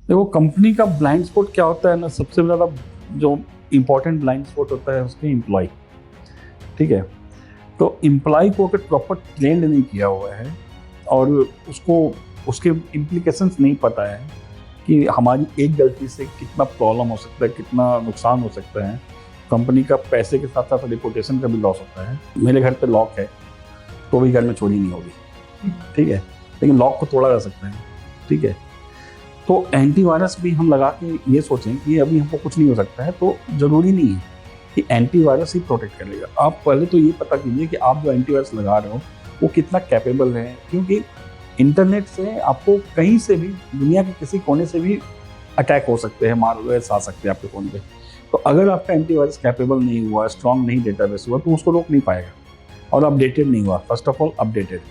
देखो कंपनी का blind spot क्या होता है ना, सबसे ज़्यादा जो इम्पोर्टेंट ब्लाइंड स्पॉट होता है उसके एम्प्लॉय। ठीक है, तो एम्प्लॉय को अगर प्रॉपर ट्रेंड नहीं किया हुआ है और उसको उसके इम्प्लीकेशंस नहीं पता है कि हमारी एक गलती से कितना प्रॉब्लम हो सकता है, कितना नुकसान हो सकता है, कंपनी का पैसे के साथ साथ रेपुटेशन का भी लॉस होता है। मेरे घर पे लॉक है तो भी घर में चोरी नहीं होगी, ठीक है, लेकिन लॉक को तोड़ा जा सकता है। ठीक है, तो एंटीवायरस भी हम लगा के ये सोचें कि अभी हमको कुछ नहीं हो सकता है, तो ज़रूरी नहीं है कि एंटीवायरस ही प्रोटेक्ट करेगा। आप पहले तो ये पता कीजिए कि आप जो एंटीवायरस लगा रहे हो वो कितना कैपेबल है, क्योंकि इंटरनेट से आपको कहीं से भी, दुनिया के किसी कोने से भी अटैक हो सकते हैं, मालवेयर्स आ सकते हैं आपके फ़ोन पे। तो अगर आपका एंटीवायरस कैपेबल नहीं हुआ, स्ट्रॉन्ग नहीं डेटाबेस हुआ, तो उसको रोक नहीं पाएगा। और अपडेटेड नहीं हुआ, फर्स्ट ऑफ ऑल अपडेटेड,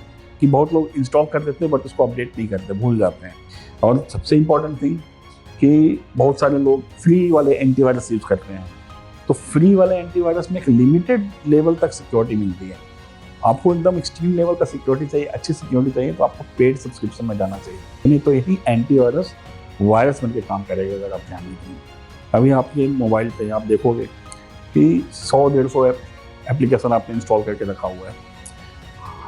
कि बहुत लोग इंस्टॉल कर देते हैं बट उसको अपडेट नहीं करते, भूल जाते हैं। और सबसे इम्पॉर्टेंट थिंग कि बहुत सारे लोग फ्री वाले एंटीवायरस यूज करते हैं। तो फ्री वाले एंटीवायरस में एक लिमिटेड लेवल तक सिक्योरिटी मिलती है। आपको एकदम एक्सट्रीम लेवल का सिक्योरिटी चाहिए, अच्छी सिक्योरिटी चाहिए, तो आपको पेड सब्सक्रिप्शन में जाना चाहिए, नहीं तो यही एंटीवायरस वायरस बन के काम करेगा अगर आप ध्यान नहीं देंगे। अभी आपके मोबाइल पे आप देखोगे कि 100-150 एप्लीकेशन आपने इंस्टॉल करके रखा हुआ है।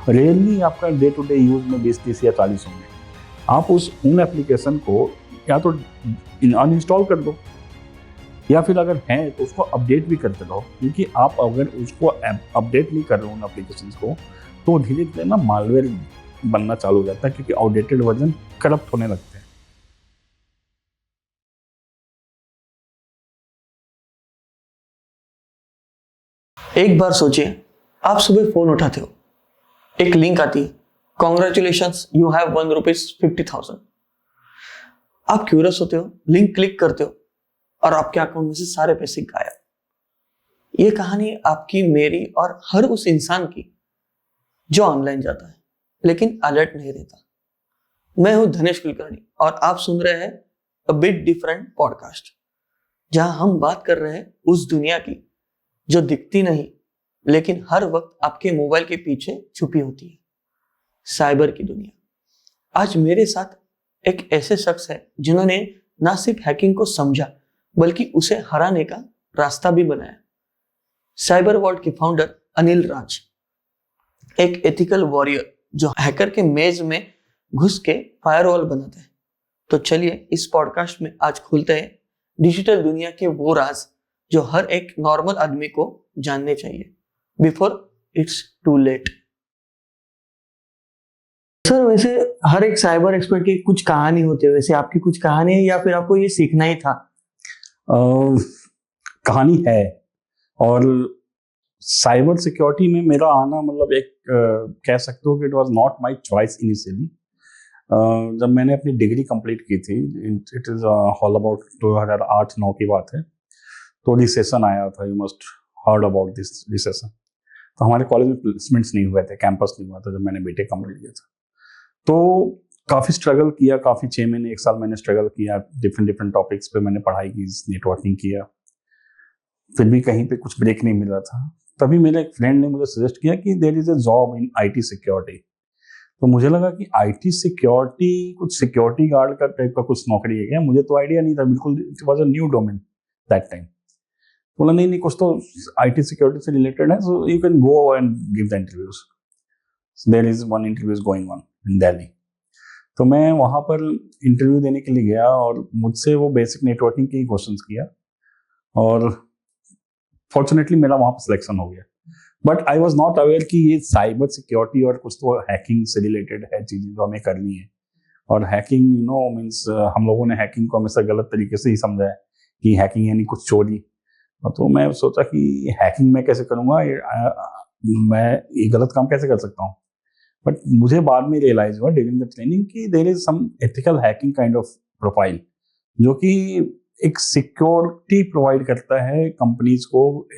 रेयरली आपका डे टू डे यूज में 20-30 या 40 होंगे। आप उन एप्लीकेशन को या तो अनइंस्टॉल कर दो, या फिर अगर हैं तो उसको अपडेट भी करते रहो, क्योंकि आप अगर उसको अपडेट नहीं कर रहे हो उन एप्लीकेशंस को, तो धीरे धीरे ना मालवेयर बनना चालू हो जाता है, क्योंकि आउटडेटेड वर्जन करप्ट होने लगते हैं। एक बार सोचिए, आप सुबह फोन उठाते हो, एक लिंक आती है, कॉन्ग्रेचुलेशंस यू हैव वन ₹50,000। आप क्यूरियस होते हो, लिंक क्लिक करते हो और आपके अकाउंट में से सारे पैसे गायब। ये कहानी आपकी, मेरी और हर उस इंसान की जो ऑनलाइन जाता है लेकिन अलर्ट नहीं रहता। मैं हूं धनेश कुलकर्णी और आप सुन रहे हैं अ बिट डिफरेंट पॉडकास्ट, जहां हम बात कर रहे हैं उस दुनिया की जो दिखती नहीं लेकिन हर वक्त आपके मोबाइल के पीछे छुपी होती है, साइबर की दुनिया। आज मेरे साथ एक ऐसे शख्स है जिन्होंने ना सिर्फ हैकिंग को समझा बल्कि उसे हराने का रास्ता भी बनाया। साइबर वॉल्ट के फाउंडर अनिल राज, एक एथिकल वॉरियर जो हैकर के मेज में घुस के फायरवॉल बनाते हैं। तो चलिए इस पॉडकास्ट में आज खुलते हैं डिजिटल दुनिया के वो राज जो हर एक नॉर्मल आदमी को जानने चाहिए before it's too late. Sir, वैसे हर एक साइबर एक्सपर्ट की कुछ कहानी होती है, वैसे आपकी कुछ कहानी है या फिर आपको ये सीखना ही था? कहानी है, और साइबर सिक्योरिटी में मेरा आना मतलब एक कह सकते हो कि it was not my choice initially. जब मैंने अपनी डिग्री कंप्लीट की थी, इट इज़ ऑल अबाउट 2008-9 की बात है, तो रिसेशन आया था। You must heard about this recession. तो हमारे कॉलेज में प्लेसमेंट्स नहीं हुए थे, कैंपस नहीं हुआ था जब मैंने बीटेक कंप्लीट किया था। तो काफ़ी स्ट्रगल किया, काफ़ी 6 महीने 1 साल मैंने स्ट्रगल किया, डिफरेंट डिफरेंट टॉपिक्स पे मैंने पढ़ाई की, नेटवर्किंग किया, फिर भी कहीं पे कुछ ब्रेक नहीं मिला था। तभी मेरे एक फ्रेंड ने मुझे सजेस्ट किया कि there is a job in IT security. तो मुझे लगा कि आईटी सिक्योरिटी कुछ सिक्योरिटी गार्ड का टाइप का कुछ नौकरी है क्या, मुझे तो आइडिया नहीं था बिल्कुल, it was a new domain that time. बोला नहीं नहीं, कुछ तो आईटी सिक्योरिटी से रिलेटेड है, so you can go and give the interviews. There is one interview is going on in Delhi. तो मैं वहाँ पर इंटरव्यू देने के लिए गया और मुझसे वो बेसिक नेटवर्किंग के ही क्वेश्चंस किया, और फॉर्चुनेटली मेरा वहाँ पर सिलेक्शन हो गया। But I was not aware कि ये साइबर सिक्योरिटी और कुछ तो हैकिंग से रिलेटेड है चीज़ें जो हमें करनी है। और हैकिंग मीन्स हम लोगों ने हैकिंग को हमेशा गलत तरीके से ही समझा है कि हैकिंग यानी कुछ चोरी। तो मैं सोचा कि हैकिंग मैं कैसे करूँगा, मैं ये गलत काम कैसे कर सकता हूँ। बट मुझे बाद में रियलाइज हुआ ड्यूरिंग द ट्रेनिंग कि there is some ethical hacking kind of profile, जो कि एक सिक्योरिटी प्रोवाइड करता है कंपनीज को।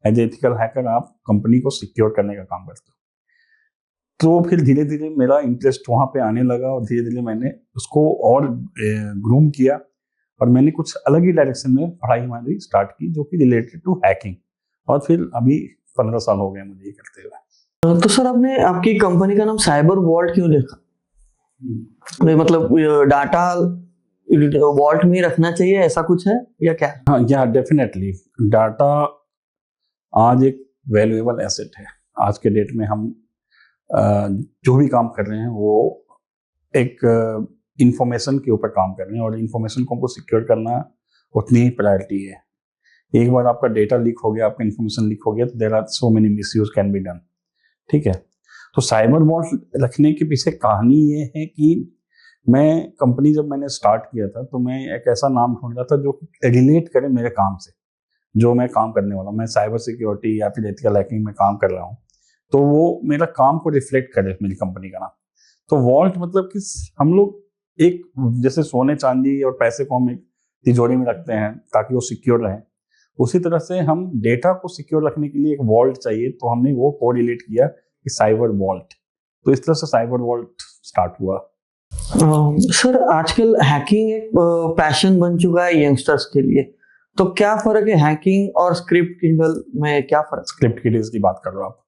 एज एथिकल हैकर आप कंपनी को सिक्योर करने का काम करते हो। तो फिर धीरे धीरे मेरा इंटरेस्ट वहाँ पे आने लगा, और धीरे धीरे मैंने उसको और ग्रूम किया, और मैंने कुछ अलग ही डायरेक्शन में पढ़ाई हमारी स्टार्ट की जो कि रिलेटेड टू हैकिंग। और फिर अभी 15 साल हो गए मुझे ये करते हुए। तो सर, आपने आपकी कंपनी का नाम साइबर वॉल्ट क्यों लिखा? मतलब डाटा वॉल्ट में ही रखना चाहिए, ऐसा कुछ है या क्या? हाँ, या डेफिनेटली डाटा आज एक वैल्यूएबल एसेट है। आज के डेट में हम जो भी काम कर रहे हैं वो एक इंफॉर्मेशन के ऊपर काम कर रहे हैं, और इंफॉर्मेशन को हमको सिक्योर करना उतनी ही प्रायोरिटी है। एक बार आपका डेटा लीक हो गया, आपका इंफॉर्मेशन लीक हो गया, तो there are so many misuse can be done. ठीक है, तो साइबर वॉल्ट रखने के पीछे कहानी ये है कि मैं कंपनी जब मैंने स्टार्ट किया था तो मैं एक ऐसा नाम ढूंढ रहा था जो रिलेट करे मेरे काम से, जो मैं काम करने वाला, मैं साइबर सिक्योरिटी या फिर एथिकल हैकिंग में काम कर रहा हूँ, तो वो मेरा काम को रिफ्लेक्ट करे मेरी कंपनी का नाम। तो वॉल्ट मतलब कि हम लोग एक जैसे सोने चांदी और पैसे को हम एक तिजोरी में रखते हैं ताकि वो सिक्योर रहे, उसी तरह से हम डेटा को सिक्योर रखने के लिए एक वॉल्ट चाहिए, तो हमने वो को रिलेट किया कि साइबर वॉल्ट। तो इस तरह से साइबर वॉल्ट स्टार्ट हुआ। सर आजकल हैकिंग एक पैशन बन चुका है यंगस्टर्स के लिए, तो क्या फर्क है हैकिंग और स्क्रिप्ट किडल में, क्या फर्क? स्क्रिप्ट किडल्स की बात कर रहे हो आप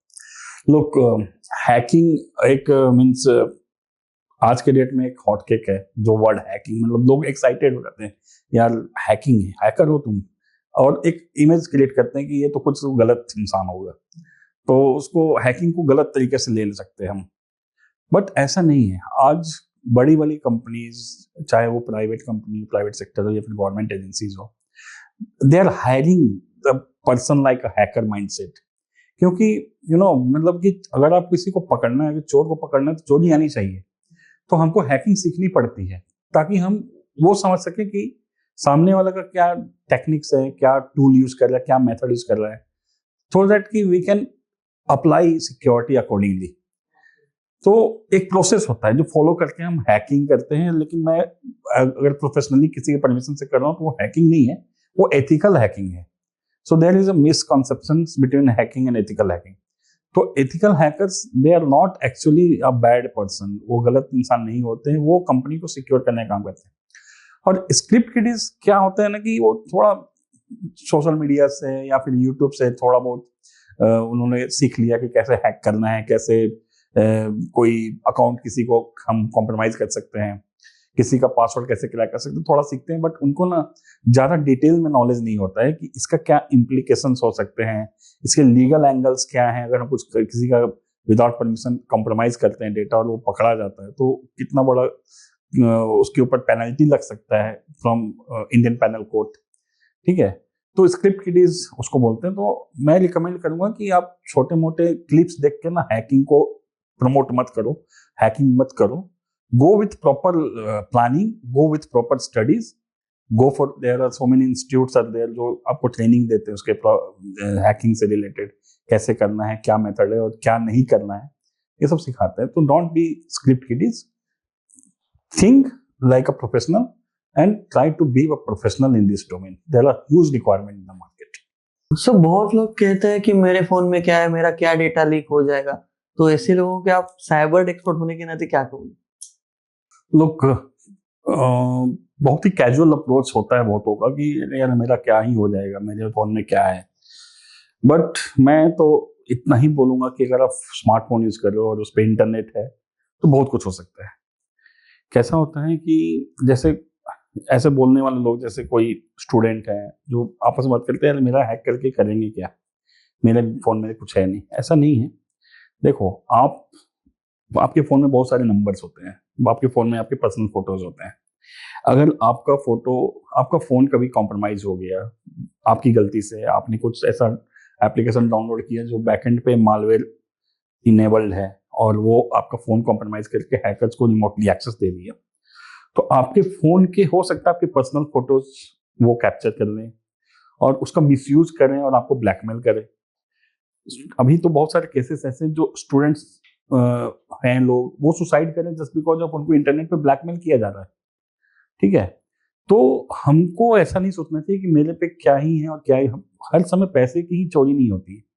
लोग? हैकिंग एक मीन्स आज के डेट में एक हॉट केक है जो वर्ड हैकिंग, मतलब लोग एक्साइटेड हो जाते हैं, यार हैकिंग है, हैकर हो तुम, और एक इमेज क्रिएट करते हैं कि ये तो कुछ गलत इंसान होगा, तो उसको हैकिंग को गलत तरीके से ले सकते हैं हम। बट ऐसा नहीं है। आज बड़ी बड़ी कंपनीज, चाहे वो प्राइवेट कंपनी, प्राइवेट सेक्टर हो या फिर गवर्नमेंट एजेंसीज हो, they are hiring the person like a hacker mindset. क्योंकि मतलब कि अगर आप किसी को पकड़ना है, चोर को पकड़ना है, तो चोरी आनी चाहिए, तो हमको हैकिंग सीखनी पड़ती है ताकि हम वो समझ सके कि सामने वाला का क्या टेक्निक्स है, क्या टूल यूज कर रहा है, क्या मेथड यूज कर रहा है, सो दैट कि we can apply security accordingly. तो एक प्रोसेस होता है जो फॉलो करके हम हैकिंग करते हैं, लेकिन मैं अगर प्रोफेशनली किसी के परमिशन से कर रहा हूँ तो वो हैकिंग नहीं है, वो एथिकल हैकिंग है। So there is a misconception between hacking and ethical hacking. तो ethical hackers they are not actually a bad person, वो गलत इंसान नहीं होते हैं, वो कंपनी को सिक्योर करने का काम करते हैं। और स्क्रिप्ट किडीज क्या होता है ना कि वो थोड़ा सोशल मीडिया से या फिर यूट्यूब से थोड़ा बहुत उन्होंने सीख लिया कि कैसे हैक करना है, कैसे कोई अकाउंट किसी को हम कॉम्प्रोमाइज कर सकते हैं, किसी का पासवर्ड कैसे क्रैक कर सकते हैं, थोड़ा सीखते हैं। बट उनको ना ज़्यादा डिटेल में नॉलेज नहीं होता है कि इसका क्या इम्प्लीकेशंस हो सकते हैं, इसके लीगल एंगल्स क्या हैं। अगर हम कुछ किसी का विदाउट परमिशन कॉम्प्रोमाइज करते हैं डेटा और वो पकड़ा जाता है, तो कितना बड़ा उसके ऊपर पेनल्टी लग सकता है फ्रॉम इंडियन पैनल कोड। ठीक है, तो स्क्रिप्ट किडीज उसको बोलते हैं। तो मैं रिकमेंड करूंगा कि आप छोटे मोटे क्लिप्स देख के ना हैकिंग को प्रमोट मत करो, हैकिंग मत करो। Go with proper planning, go with proper studies, go for, there are so many institutes are there जो आपको ट्रेनिंग देते हैं उसके हैकिंग से रिलेटेड, कैसे करना है, क्या मेथड है और क्या नहीं करना है, ये सब सिखाते हैं। तो don't be script kiddies, think like a professional and try to be a professional in this domain. There are huge requirement in the market. सो बहुत लोग कहते हैं कि मेरे फोन में क्या है, मेरा क्या डेटा लीक हो जाएगा, तो ऐसे लोगों के आप साइबर एक्सपर्ट होने के नाते क्या कहोगे? लोग बहुत ही कैजुअल अप्रोच होता है बहुतों का कि यार मेरा क्या ही हो जाएगा, मेरे फोन में क्या है। बट मैं तो इतना ही बोलूंगा कि अगर आप स्मार्टफोन यूज कर रहे हो और उस पर इंटरनेट है तो बहुत कुछ हो सकता है। कैसा होता है कि जैसे ऐसे बोलने वाले लोग, जैसे कोई स्टूडेंट है जो आपस में बात करते हैं, मेरा हैक करके करेंगे क्या, मेरे फोन में कुछ है नहीं। ऐसा नहीं है। देखो, आपके फोन में बहुत सारे नंबर्स होते हैं, आपके फोन में आपके पर्सनल फोटोज होते हैं। अगर आपका फोन कभी कॉम्प्रोमाइज हो गया आपकी गलती से, आपने कुछ ऐसा एप्लीकेशन डाउनलोड किया जो बैकएंड पे मालवेयर इनेबल्ड है और वो आपका फोन कॉम्प्रोमाइज करके हैकर्स को रिमोटली एक्सेस दे दिया, तो आपके फोन के हो सकता है आपके पर्सनल फोटोज वो कैप्चर कर लें और उसका मिसयूज करें और आपको ब्लैकमेल करें। अभी तो बहुत सारे केसेस ऐसे जो स्टूडेंट्स हैं, लोग वो सुसाइड करें जस्ट बिकॉज ऑफ उनको इंटरनेट पे ब्लैकमेल किया जा रहा है। ठीक है, तो हमको ऐसा नहीं सोचना चाहिए कि मेरे पे क्या ही है और क्या ही। हर समय पैसे की ही चोरी नहीं होती है।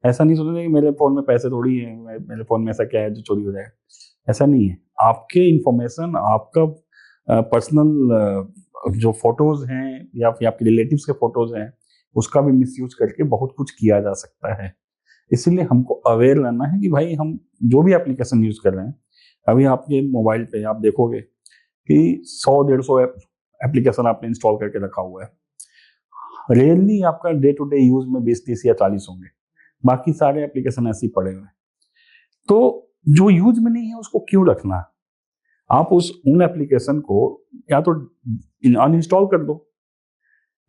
ऐसा नहीं सोचना कि मेरे फोन में पैसे थोड़ी है, मेरे फोन में ऐसा क्या है जो चोरी हो जाएगा, ऐसा नहीं है। आपके इंफॉर्मेशन, आपका पर्सनल जो फोटोज हैं या फिर आपके रिलेटिव्स के फोटोज हैं, उसका भी मिसयूज करके बहुत कुछ किया जा सकता है। इसीलिए हमको अवेयर रहना है कि भाई हम जो भी एप्लीकेशन यूज कर रहे हैं, अभी आपके मोबाइल पे आप देखोगे कि 100-150 एप्लीकेशन आपने इंस्टॉल करके रखा हुआ है, रेयरली आपका डे टू डे यूज में 20, 30 या 40 होंगे, बाकी सारे एप्लीकेशन ऐसे ही पड़े हुए हैं। तो जो यूज में नहीं है उसको क्यों रखना? आप उन एप्लीकेशन को या तो अनइंस्टॉल कर दो,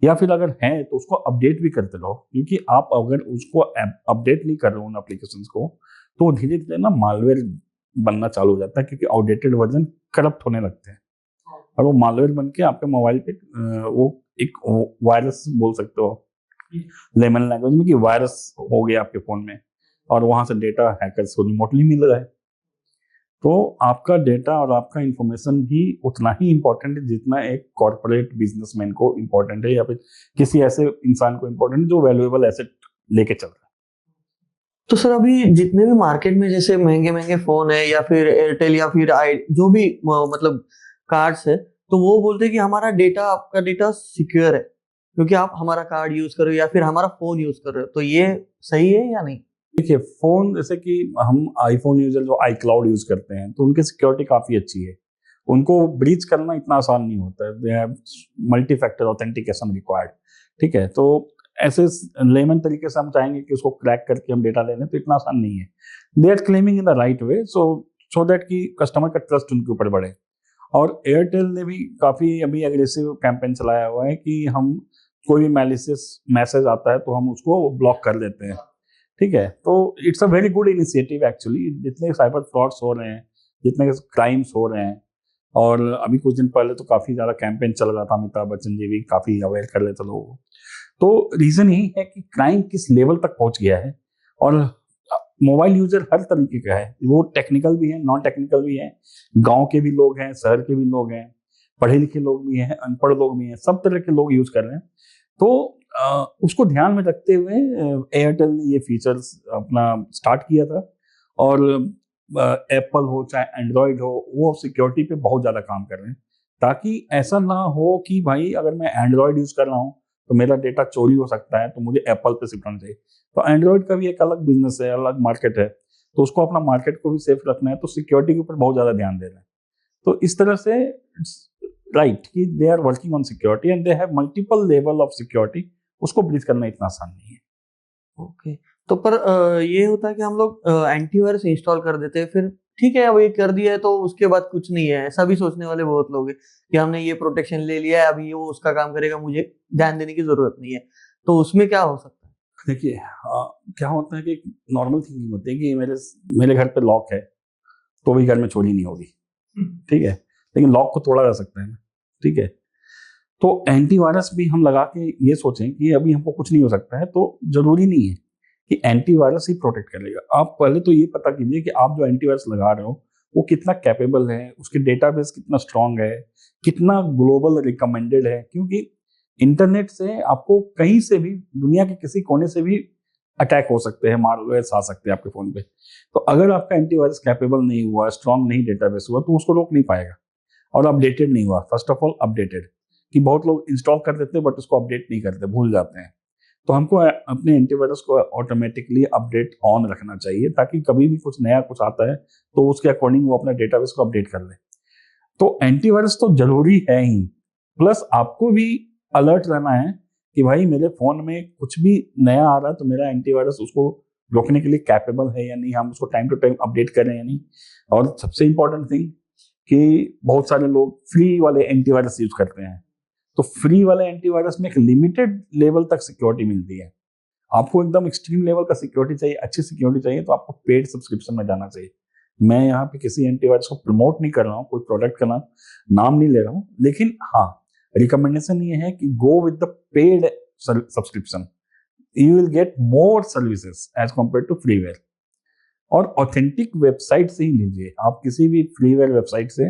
या फिर अगर है तो उसको अपडेट भी करते रहो, क्योंकि आप अगर उसको अपडेट नहीं कर रहे हो उन एप्लीकेशंस को, तो धीरे धीरे ना मालवेयर बनना चालू हो जाता है, क्योंकि आउटडेटेड वर्जन करप्ट होने लगते हैं और वो मालवेयर बन के आपके मोबाइल पे वो एक वायरस बोल सकते हो लेमन लैंग्वेज में, कि वायरस हो गया आपके फोन में और वहां से डेटा हैकर्स को रिमोटली मिल रहा है। तो आपका डेटा और आपका इंफॉर्मेशन भी उतना ही इम्पोर्टेंट है जितना एक कॉर्पोरेट बिजनेसमैन को इम्पोर्टेंट है, या फिर किसी ऐसे इंसान को इम्पोर्टेंट है जो वैल्यूएबल एसेट लेके चल रहा है। तो सर अभी जितने भी मार्केट में जैसे महंगे महंगे फोन है या फिर एयरटेल या फिर जो भी मतलब कार्ड्स है, तो वो बोलते हैं कि हमारा डेटा, आपका डेटा सिक्योर है क्योंकि आप हमारा कार्ड यूज कर रहे हो या फिर हमारा फोन यूज कर रहे हो। तो ये सही है या नहीं? देखिए, फोन जैसे कि हम आईफोन यूजर जो आई क्लाउड यूज करते हैं, तो उनकी सिक्योरिटी काफी अच्छी है, उनको ब्रीच करना इतना आसान नहीं होता है, they have multi factor authentication required. ठीक है, तो ऐसे लेमन तरीके से हम चाहेंगे कि उसको क्रैक करके हम डेटा ले लें, तो इतना आसान नहीं है। They are claiming in the right way, so that कि कस्टमर का ट्रस्ट उनके ऊपर बढ़े। और एयरटेल ने भी काफी अभी एग्रेसिव कैंपेन चलाया हुआ है कि हम कोई भी मैलिशियस मैसेज आता है तो हम उसको ब्लॉक कर देते हैं। ठीक है, तो it's a very good initiative actually. जितने साइबर फ्रॉड्स हो रहे हैं, जितने क्राइम्स हो रहे हैं, और अभी कुछ दिन पहले तो काफी ज्यादा कैंपेन चल रहा था, अमिताभ बच्चन जी भी काफी अवेयर कर लेते लोगों को। तो रीजन यही है कि क्राइम किस लेवल तक पहुंच गया है, और मोबाइल यूजर हर तरीके का है, वो टेक्निकल भी है, नॉन टेक्निकल भी है, गांव के भी लोग हैं, शहर के भी लोग हैं, पढ़े लिखे लोग भी हैं, अनपढ़ लोग भी हैं, सब तरह के लोग यूज कर रहे हैं। तो उसको ध्यान में रखते हुए एयरटेल ने ये फीचर्स अपना स्टार्ट किया था, और एप्पल हो चाहे एंड्रॉयड हो, वो सिक्योरिटी पे बहुत ज़्यादा काम कर रहे हैं, ताकि ऐसा ना हो कि भाई अगर मैं एंड्रॉयड यूज़ कर रहा हूँ तो मेरा डेटा चोरी हो सकता है, तो मुझे एप्पल पे शिफ्ट होना चाहिए। तो एंड्रॉयड का भी एक अलग बिजनेस है, अलग मार्केट है, तो उसको अपना मार्केट को भी सेफ रखना है, तो सिक्योरिटी के ऊपर बहुत ज़्यादा ध्यान दे रहे हैं। तो इस तरह से राइट कि they are working on security and they have multiple level of security, उसको ब्रीच करना इतना आसान नहीं है। ओके, तो पर ये होता है कि हम लोग एंटीवायरस इंस्टॉल कर देते हैं, फिर ठीक है अब ये कर दिया है तो उसके बाद कुछ नहीं है, ऐसा भी सोचने वाले बहुत लोग हैं कि हमने ये प्रोटेक्शन ले लिया है, अभी वो उसका काम करेगा, मुझे ध्यान देने की जरूरत नहीं है। तो उसमें क्या हो सकता है? देखिए, क्या होता है कि नॉर्मल थिंकिंग होती है कि मेरे घर पे लॉक है तो भी घर में चोरी नहीं होगी। ठीक है, लेकिन लॉक को तोड़ा जा सकता है। ठीक है, तो एंटीवायरस भी हम लगा के ये सोचें कि अभी हमको कुछ नहीं हो सकता है, तो जरूरी नहीं है कि एंटीवायरस ही प्रोटेक्ट करेगा। आप पहले तो ये पता कीजिए कि आप जो एंटीवायरस लगा रहे हो वो कितना कैपेबल है, उसके डेटाबेस कितना स्ट्रांग है, कितना ग्लोबल रिकमेंडेड है, क्योंकि इंटरनेट से आपको कहीं से भी, दुनिया के किसी कोने से भी अटैक हो सकते हैं, मालवेयर्स आ सकते हैं आपके फोन पे। तो अगर आपका एंटीवायरस कैपेबल नहीं हुआ, स्ट्रांग नहीं डेटाबेस हुआ, तो उसको रोक नहीं पाएगा। और अपडेटेड नहीं हुआ, फर्स्ट ऑफ ऑल अपडेटेड, कि बहुत लोग इंस्टॉल कर देते हैं बट उसको अपडेट नहीं करते, भूल जाते हैं। तो हमको अपने एंटीवायरस को ऑटोमेटिकली अपडेट ऑन रखना चाहिए, ताकि कभी भी कुछ नया कुछ आता है तो उसके अकॉर्डिंग वो अपना डेटाबेस को अपडेट कर ले। तो एंटीवायरस तो जरूरी है ही, प्लस आपको भी अलर्ट रहना है कि भाई मेरे फोन में कुछ भी नया आ रहा है तो मेरा एंटीवायरस उसको रोकने के लिए कैपेबल है या नहीं, हम उसको टाइम टू टाइम अपडेट कर रहे हैं या नहीं। और सबसे इंपॉर्टेंट थिंग कि बहुत सारे लोग फ्री वाले एंटीवायरस यूज करते हैं, तो फ्री वाले एंटीवायरस में एक लिमिटेड लेवल तक सिक्योरिटी मिलती है। आपको एकदम एक्सट्रीम लेवल का सिक्योरिटी चाहिए, अच्छी सिक्योरिटी चाहिए, तो आपको पेड सब्सक्रिप्शन में जाना चाहिए। मैं यहाँ पे किसी एंटीवायरस को प्रमोट नहीं कर रहा हूँ, कोई प्रोडक्ट का नाम नहीं ले रहा हूँ, लेकिन हाँ, रिकमेंडेशन ये है कि go with the paid subscription, you will get more services as compare to freeware. और ऑथेंटिक वेबसाइट से ही लीजिए, आप किसी भी फ्रीवेयर वेबसाइट से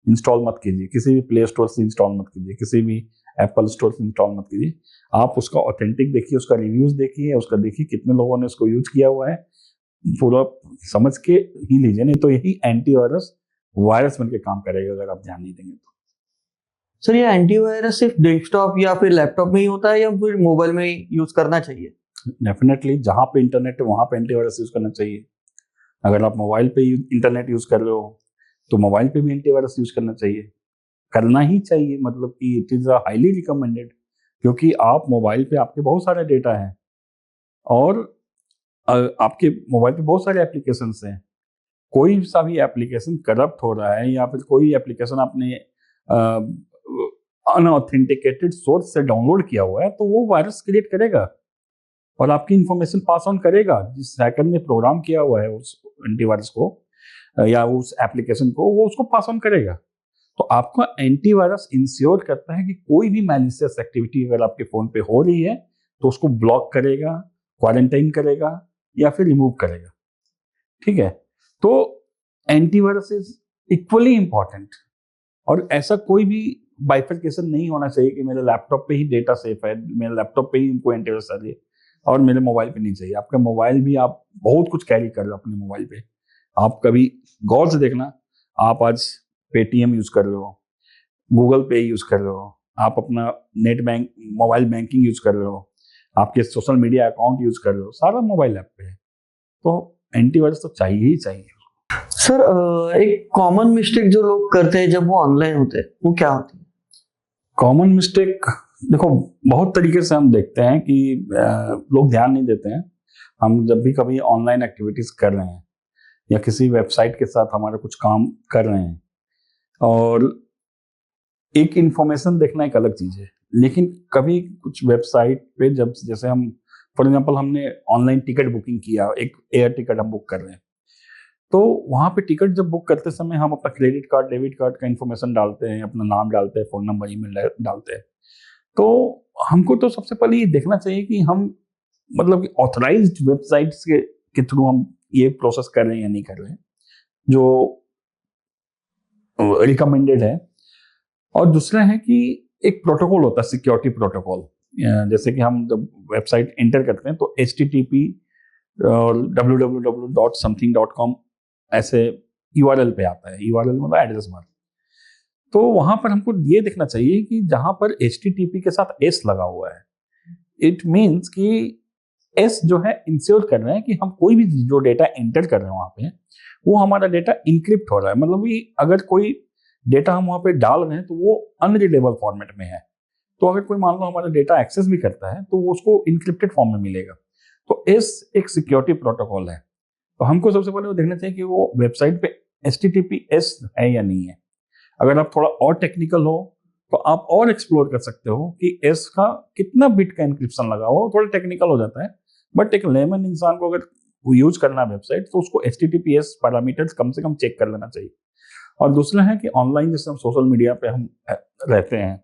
इंस्टॉल मत कीजिए, किसी भी प्ले स्टोर से इंस्टॉल मत कीजिए, किसी भी एप्पल स्टोर से इंस्टॉल मत कीजिए। आप उसका ऑथेंटिक देखिए, उसका रिव्यूज देखिए, उसका देखिए कितने लोगों ने उसको यूज किया हुआ है, पूरा समझ के ही लीजिए, नहीं तो यही एंटीवायरस वायरस बन के काम करेगा अगर आप ध्यान नहीं देंगे तो। सर ये एंटीवायरस सिर्फ डेस्कटॉप या फिर लैपटॉप में ही होता है या फिर मोबाइल में ही यूज करना चाहिए? डेफिनेटली जहाँ पे इंटरनेट है वहाँ पे एंटीवायरस यूज करना चाहिए। अगर आप मोबाइल पे इंटरनेट यूज कर रहे हो तो मोबाइल पे भी एंटीवायरस यूज करना चाहिए। करना ही चाहिए, मतलब कि इट इज़ हाईली रिकमेंडेड, क्योंकि आप मोबाइल पे आपके बहुत सारे डेटा हैं और आपके मोबाइल पे बहुत सारे एप्लीकेशंस हैं। कोई सा भी एप्लीकेशन करप्ट हो रहा है या फिर कोई एप्लीकेशन आपने अनऑथेंटिकेटेड सोर्स से डाउनलोड किया हुआ है, तो वो वायरस क्रिएट करेगा और आपकी इंफॉर्मेशन पास ऑन करेगा। जिस हैकर ने प्रोग्राम किया हुआ है उस एंटीवायरस को या उस एप्लीकेशन को, वो उसको पास ऑन करेगा। तो आपका एंटीवायरस इंश्योर करता है कि कोई भी मैलिशियस एक्टिविटी अगर आपके फोन पे हो रही है तो उसको ब्लॉक करेगा, क्वारंटाइन करेगा या फिर रिमूव करेगा। ठीक है, तो एंटीवायरस इज इक्वली इंपॉर्टेंट और ऐसा कोई भी बाइफरकेशन नहीं होना चाहिए कि मेरे लैपटॉप पे ही डेटा सेफ है, मेरे लैपटॉप पे ही इनको एंटीवायरस आ रही है और मेरे मोबाइल पे नहीं चाहिए। आपका मोबाइल भी, आप बहुत कुछ कैरी कर रहे हो अपने मोबाइल पे। आप कभी गौर से देखना, आप आज पेटीएम यूज कर रहे हो, गूगल पे यूज कर रहे हो, आप अपना net bank mobile banking use कर रहे हो, आपके सोशल मीडिया अकाउंट यूज कर रहे हो, सारा मोबाइल ऐप पे है। तो एंटीवायरस तो चाहिए ही चाहिए। सर एक कॉमन मिस्टेक जो लोग करते हैं जब वो ऑनलाइन होते हैं, वो क्या होती है? कॉमन मिस्टेक देखो, बहुत तरीके से हम देखते हैं कि लोग ध्यान नहीं देते हैं। हम जब भी कभी ऑनलाइन एक्टिविटीज कर रहे हैं या किसी वेबसाइट के साथ हमारा कुछ काम कर रहे हैं, और एक इंफॉर्मेशन देखना एक अलग चीज है, लेकिन कभी कुछ वेबसाइट पे जब, जैसे हम फॉर एग्जांपल हमने ऑनलाइन टिकट बुकिंग किया, एक एयर टिकट हम बुक कर रहे हैं, तो वहां पे टिकट जब बुक करते समय हम अपना क्रेडिट कार्ड, डेबिट कार्ड का इंफॉर्मेशन डालते हैं, अपना नाम डालते हैं, फोन नंबर, ईमेल डालते हैं। तो हमको तो सबसे पहले ये देखना चाहिए कि हम मतलब कि ऑथराइज्ड वेबसाइट्स के थ्रू हम ये प्रोसेस कर रहे हैं या नहीं कर रहे हैं, जो रिकमेंडेड है। और दूसरा है कि एक प्रोटोकॉल होता है, सिक्योरिटी प्रोटोकॉल। जैसे कि हम जब वेबसाइट एंटर करते हैं तो HTTP और www.something.com ऐसे URL पे आता है। URL मतलब एड्रेस बार। तो वहां पर हमको ये देखना चाहिए कि जहां पर HTTP के साथ S लगा हुआ है, इट मीन्स कि S जो है इंश्योर कर रहे हैं कि हम कोई भी जो डेटा एंटर कर रहे हैं वहां पे, वो हमारा डेटा इनक्रिप्ट हो रहा है। मतलब कि अगर कोई डेटा हम वहां पे डाल रहे हैं तो वो अनरीडेबल फॉर्मेट में है। तो अगर कोई मान लो हमारा डेटा एक्सेस भी करता है तो वो उसको इनक्रिप्टेड फॉर्म में मिलेगा। तो S एक सिक्योरिटी प्रोटोकॉल है। तो हमको सबसे पहले वो देखना चाहिए कि वो वेबसाइट पे HTTPS है या नहीं है। अगर आप थोड़ा और टेक्निकल हो तो आप और एक्सप्लोर कर सकते हो कि S का कितना बिट का इंक्रिप्शन लगा हुआ, थोड़ा टेक्निकल हो जाता है। बट एक लेमन इंसान को अगर यूज करना है वेबसाइट, तो उसको HTTPS पैरामीटर्स कम से कम चेक कर लेना चाहिए। और दूसरा है कि ऑनलाइन जैसे हम सोशल मीडिया पे हम रहते हैं,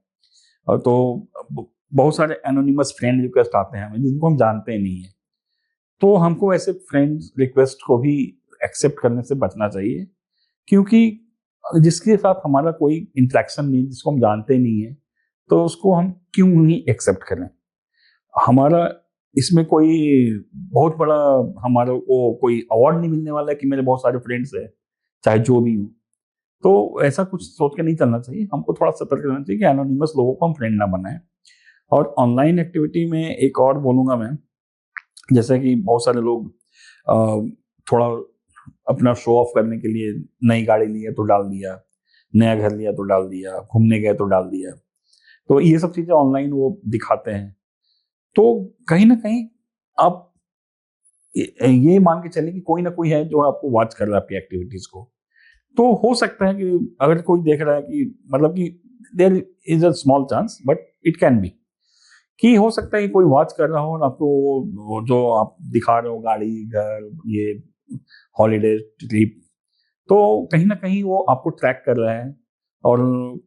और तो बहुत सारे एनोनिमस फ्रेंड रिक्वेस्ट आते हैं हमें, जिनको हम जानते नहीं है। तो हमको ऐसे फ्रेंड रिक्वेस्ट को भी एक्सेप्ट करने से बचना चाहिए, क्योंकि जिसके साथ हमारा कोई इंटरेक्शन नहीं, जिसको हम जानते नहीं है, तो उसको हम क्यों नहीं एक्सेप्ट करें। हमारा इसमें कोई बहुत बड़ा हमारा को कोई अवार्ड नहीं मिलने वाला है कि मेरे बहुत सारे फ्रेंड्स हैं, चाहे जो भी हो। तो ऐसा कुछ सोच के नहीं चलना चाहिए। हमको थोड़ा सतर्क रहना चाहिए कि एनोनिमस लोगों को हम फ्रेंड ना बनाएं। और ऑनलाइन एक्टिविटी में एक और बोलूंगा मैं, जैसे कि बहुत सारे लोग थोड़ा अपना शो ऑफ करने के लिए नई गाड़ी ली है तो डाल दिया, नया घर लिया तो डाल दिया, घूमने गए तो डाल दिया। तो ये सब चीजें ऑनलाइन वो दिखाते हैं। तो कहीं ना कहीं आप ये मान के चलें कि कोई ना कोई है जो आपको वॉच कर रहा है आपकी एक्टिविटीज को। तो हो सकता है कि अगर कोई देख रहा है कि मतलब कि there is a small chance, but it can be कि हो सकता है कि कोई वॉच कर रहा हो और आपको वो जो आप दिखा रहे हो गाड़ी, घर, ये हॉलीडे ट्रिप, तो कहीं ना कहीं वो आपको ट्रैक कर रहा है और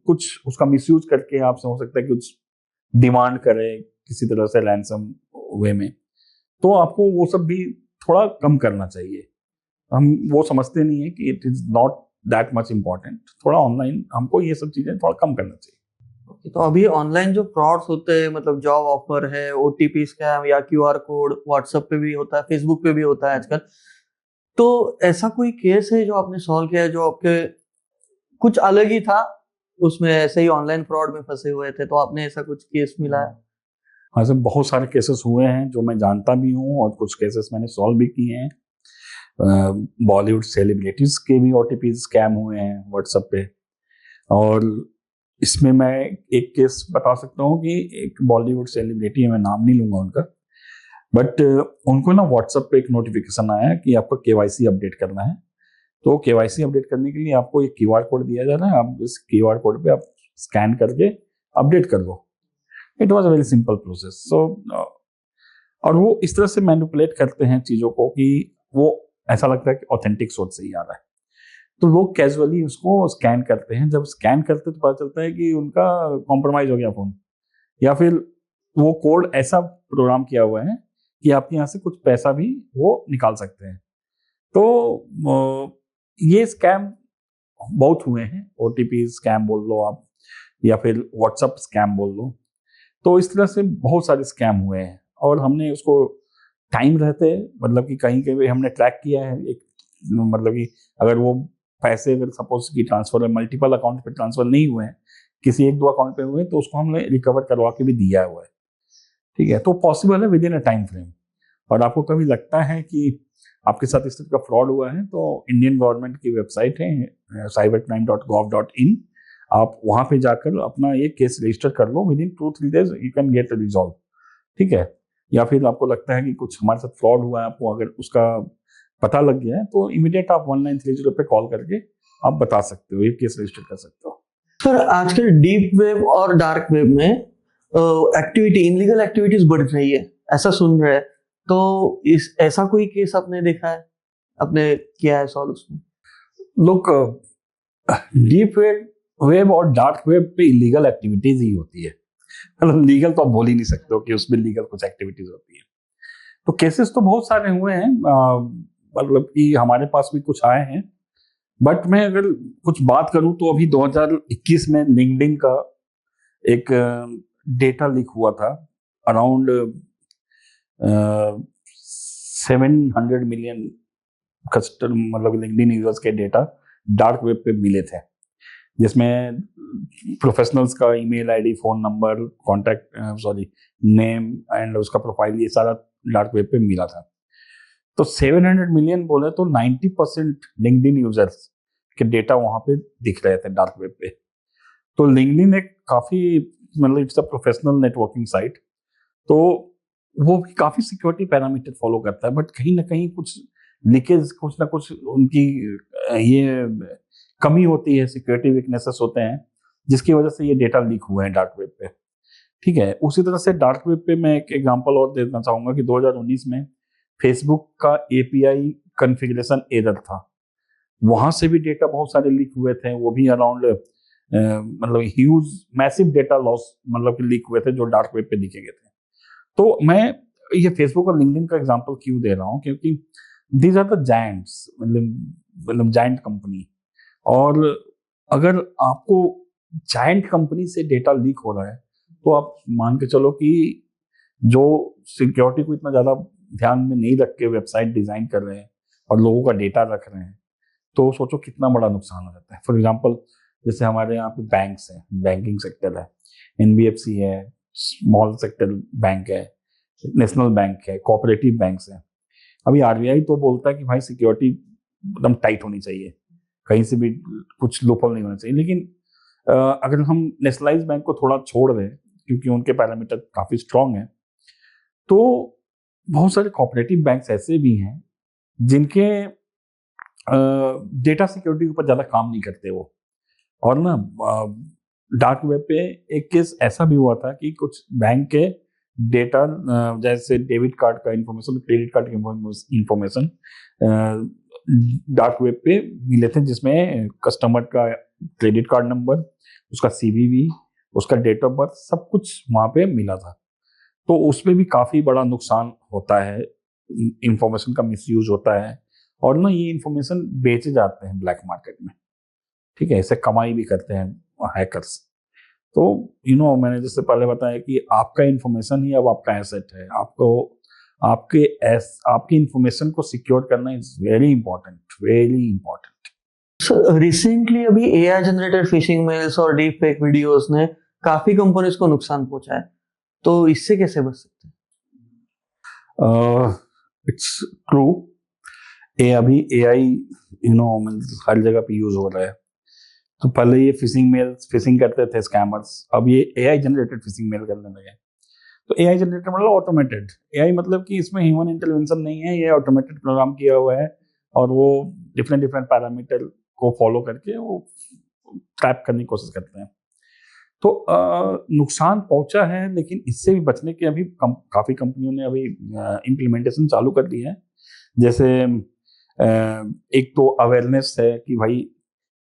कुछ उसका मिसयूज करके आपसे हो सकता है कि कुछ डिमांड करे किसी तरह से रैंसम वे में। तो आपको वो सब भी थोड़ा कम करना चाहिए। हम वो समझते नहीं है कि it is not that much important. थोड़ा ऑनलाइन हमको ये सब चीजें थोड़ा कम करना चाहिए। तो अभी ऑनलाइन जो फ्रॉड्स होते हैं, मतलब जॉब ऑफर है, OTP स्कैम या QR कोड व्हाट्सएप पे भी होता है, फेसबुक पे भी होता है आजकल, तो ऐसा कोई केस है जो आपने सॉल्व किया है जो आपके कुछ अलग ही था, उसमें ऐसे ही ऑनलाइन फ्रॉड में फंसे हुए थे, तो आपने ऐसा कुछ केस मिला है? हाँ सर, बहुत सारे केसेस हुए हैं जो मैं जानता भी हूँ और कुछ केसेस मैंने सॉल्व भी किए हैं। बॉलीवुड सेलिब्रिटीज के भी OTP स्कैम हुए हैं व्हाट्सएप पे। और इसमें मैं एक केस बता सकता हूँ कि एक बॉलीवुड सेलिब्रिटी है, मैं नाम नहीं लूंगा उनका, बट उनको ना व्हाट्सएप पे एक नोटिफिकेशन आया कि आपको केवाईसी अपडेट करना है। तो केवाईसी अपडेट करने के लिए आपको एक क्यूआर कोड दिया जा रहा है, आप इस क्यूआर कोड पे आप स्कैन करके अपडेट कर दो। It was a very simple process. So और वो इस तरह से मैनिपुलेट करते हैं चीज़ों को कि वो ऐसा लगता है कि ऑथेंटिक सोर्स से ही आ रहा है। तो लोग कैजुअली उसको स्कैन करते हैं। जब स्कैन करते तो पता चलता है कि उनका कॉम्प्रोमाइज हो गया फ़ोन, या फिर वो कोड ऐसा प्रोग्राम किया हुआ है कि आपके यहाँ से कुछ पैसा भी वो निकाल सकते हैं। तो ये स्कैम बहुत हुए हैं। ओटीपी स्कैम बोल लो आप, या फिर व्हाट्सएप स्कैम बोल लो। तो इस तरह से बहुत सारे स्कैम हुए हैं और हमने उसको टाइम रहते, मतलब कि कहीं कहीं हमने ट्रैक किया है। एक मतलब कि अगर वो पैसे अगर सपोज की ट्रांसफर मल्टीपल अकाउंट पे ट्रांसफर नहीं हुए हैं, किसी एक दो अकाउंट पे हुए हैं, तो उसको हमने रिकवर करवा के भी दिया हुआ है। ठीक है, तो पॉसिबल है with in a time frame. और आपको कभी लगता है कि आपके साथ इस तरह का फ्रॉड हुआ है, तो इंडियन गवर्नमेंट की वेबसाइट है cybercrime.gov.in, आप वहां पे जाकर अपना ये केस रजिस्टर कर लो। Within 2-3 days you can get resolve. ठीक है, या फिर आपको लगता है कि कुछ हमारे साथ फ्रॉड हुआ है, आपको अगर उसका पता लग गया है, तो इमीडिएट आप 1930 पे कॉल करके आप बता सकते हो, ये केस रजिस्टर कर सकते हो। सर आजकल डीप वेब और डार्क वेब में एक्टिविटी, इनलीगल एक्टिविटीज बढ़ रही है, ऐसा सुन रहे हैं। तो इस ऐसा कोई केस आपने देखा है, आपने किया है सॉल्व उसमें? लोग डीप वेब और डार्क वेब पे इलीगल एक्टिविटीज ही होती है। मतलब लीगल तो आप बोल ही नहीं सकते हो कि उसमें लीगल कुछ एक्टिविटीज होती है। तो केसेस तो बहुत सारे हुए हैं, मतलब कि हमारे पास भी कुछ आए हैं। बट मैं अगर कुछ बात करूं तो अभी 2021 में लिंक्डइन का एक डेटा लीक हुआ था। अराउंड 700 मिलियन कस्टमर, मतलब लिंक्डइन यूजर्स के डेटा डार्क वेब पे मिले थे, जिसमें प्रोफेशनल्स का email ID, phone number, contact name and उसका प्रोफाइल, ये सारा डार्क वेब पे मिला था। तो 700 मिलियन बोले तो 90% लिंक्डइन यूजर्स के डेटा वहां पे दिख रहे थे डार्क वेब पे। तो लिंक्डइन एक काफी, मतलब it's a professional networking site, तो वो भी काफी सिक्योरिटी पैरामीटर फॉलो करता है। बट कहीं ना कहीं कुछ लीकेज, कुछ ना कुछ उनकी ये कमी होती है, सिक्योरिटी वीकनेसेस होते हैं, जिसकी वजह से ये डेटा लीक हुए हैं डार्क वेब पे। ठीक है, उसी तरह से डार्क वेब पे मैं एक एग्जांपल और देना चाहूंगा कि 2019 में फेसबुक का एपीआई कॉन्फ़िगरेशन एरर था। वहां से भी डेटा बहुत सारे लीक हुए थे। वो भी अराउंड मतलब ह्यूज मैसिव डेटा लॉस, मतलब लीक हुए थे, जो डार्क वेब पे लिखे गए थे। तो मैं ये फेसबुक और लिंक्डइन का एग्जांपल क्यों दे रहा हूँ, क्योंकि दीज आर द जायंट्स, मतलब जायंट कंपनी। और अगर आपको जायंट कंपनी से डेटा लीक हो रहा है, तो आप मान के चलो कि जो सिक्योरिटी को इतना ज्यादा ध्यान में नहीं रख के वेबसाइट डिजाइन कर रहे हैं और लोगों का डेटा रख रहे हैं, तो सोचो कितना बड़ा नुकसान हो जाता है। फॉर एग्जाम्पल, जैसे हमारे यहाँ पे बैंक्स हैं, बैंकिंग सेक्टर है, एनबीएफसी है, स्मॉल सेक्टर बैंक है, नेशनल बैंक है, कोऑपरेटिव बैंक्स हैं। अभी आरबीआई तो बोलता है कि भाई सिक्योरिटी एकदम टाइट होनी चाहिए, कहीं से भी कुछ लूपहोल नहीं होना चाहिए। लेकिन अगर हम नेशनलाइज बैंक को थोड़ा छोड़ दें, क्योंकि उनके पैरामीटर काफी स्ट्रांग है, तो बहुत सारे कोऑपरेटिव बैंक्स ऐसे भी हैं जिनके डेटा सिक्योरिटी के ऊपर ज्यादा काम नहीं करते वो। और ना डार्क वेब पे एक केस ऐसा भी हुआ था कि कुछ बैंक के डेटा, जैसे डेबिट कार्ड का इंफॉर्मेशन, क्रेडिट कार्ड की इंफॉर्मेशन डार्क वेब पे मिले थे, जिसमें कस्टमर का क्रेडिट कार्ड नंबर, उसका सीवीवी, उसका डेट ऑफ बर्थ, सब कुछ वहां पे मिला था। तो उसमें भी काफी बड़ा नुकसान होता है, इंफॉर्मेशन का मिसयूज होता है, और ना ये इंफॉर्मेशन बेचे जाते हैं ब्लैक मार्केट में। ठीक है, इससे कमाई भी करते हैं हैकर्स। तो मैंने जैसे पहले बताया कि आपका इंफॉर्मेशन ही अब आपका एसेट है। आपको आपकी इंफॉर्मेशन को सिक्योर करना is very important, very important. Sir recently अभी एआई जनरेटेड फिशिंग मेल्स और डीप फेक वीडियोस ने काफी कंपनीज को नुकसान पहुंचा है, तो इससे कैसे बच सकते हैं? It's true. अभी एआई हर जगह पे यूज हो रहा है। तो पहले ये फिशिंग मेल फिशिंग करते थे स्कैमर्स, अब ये एआई जनरेटेड फिशिंग मेल करने लगे। तो एआई जनरेटेड मतलब ऑटोमेटेड, एआई मतलब कि इसमें ह्यूमन इंटरवेंशन नहीं है, ये ऑटोमेटेड प्रोग्राम किया हुआ है और वो डिफरेंट डिफरेंट पैरामीटर को फॉलो करके वो ट्रैप करने की कोशिश करते हैं। तो नुकसान पहुंचा है, लेकिन इससे भी बचने के अभी काफ़ी कंपनियों ने अभी इम्प्लीमेंटेशन चालू कर दी है। जैसे एक तो अवेयरनेस है कि भाई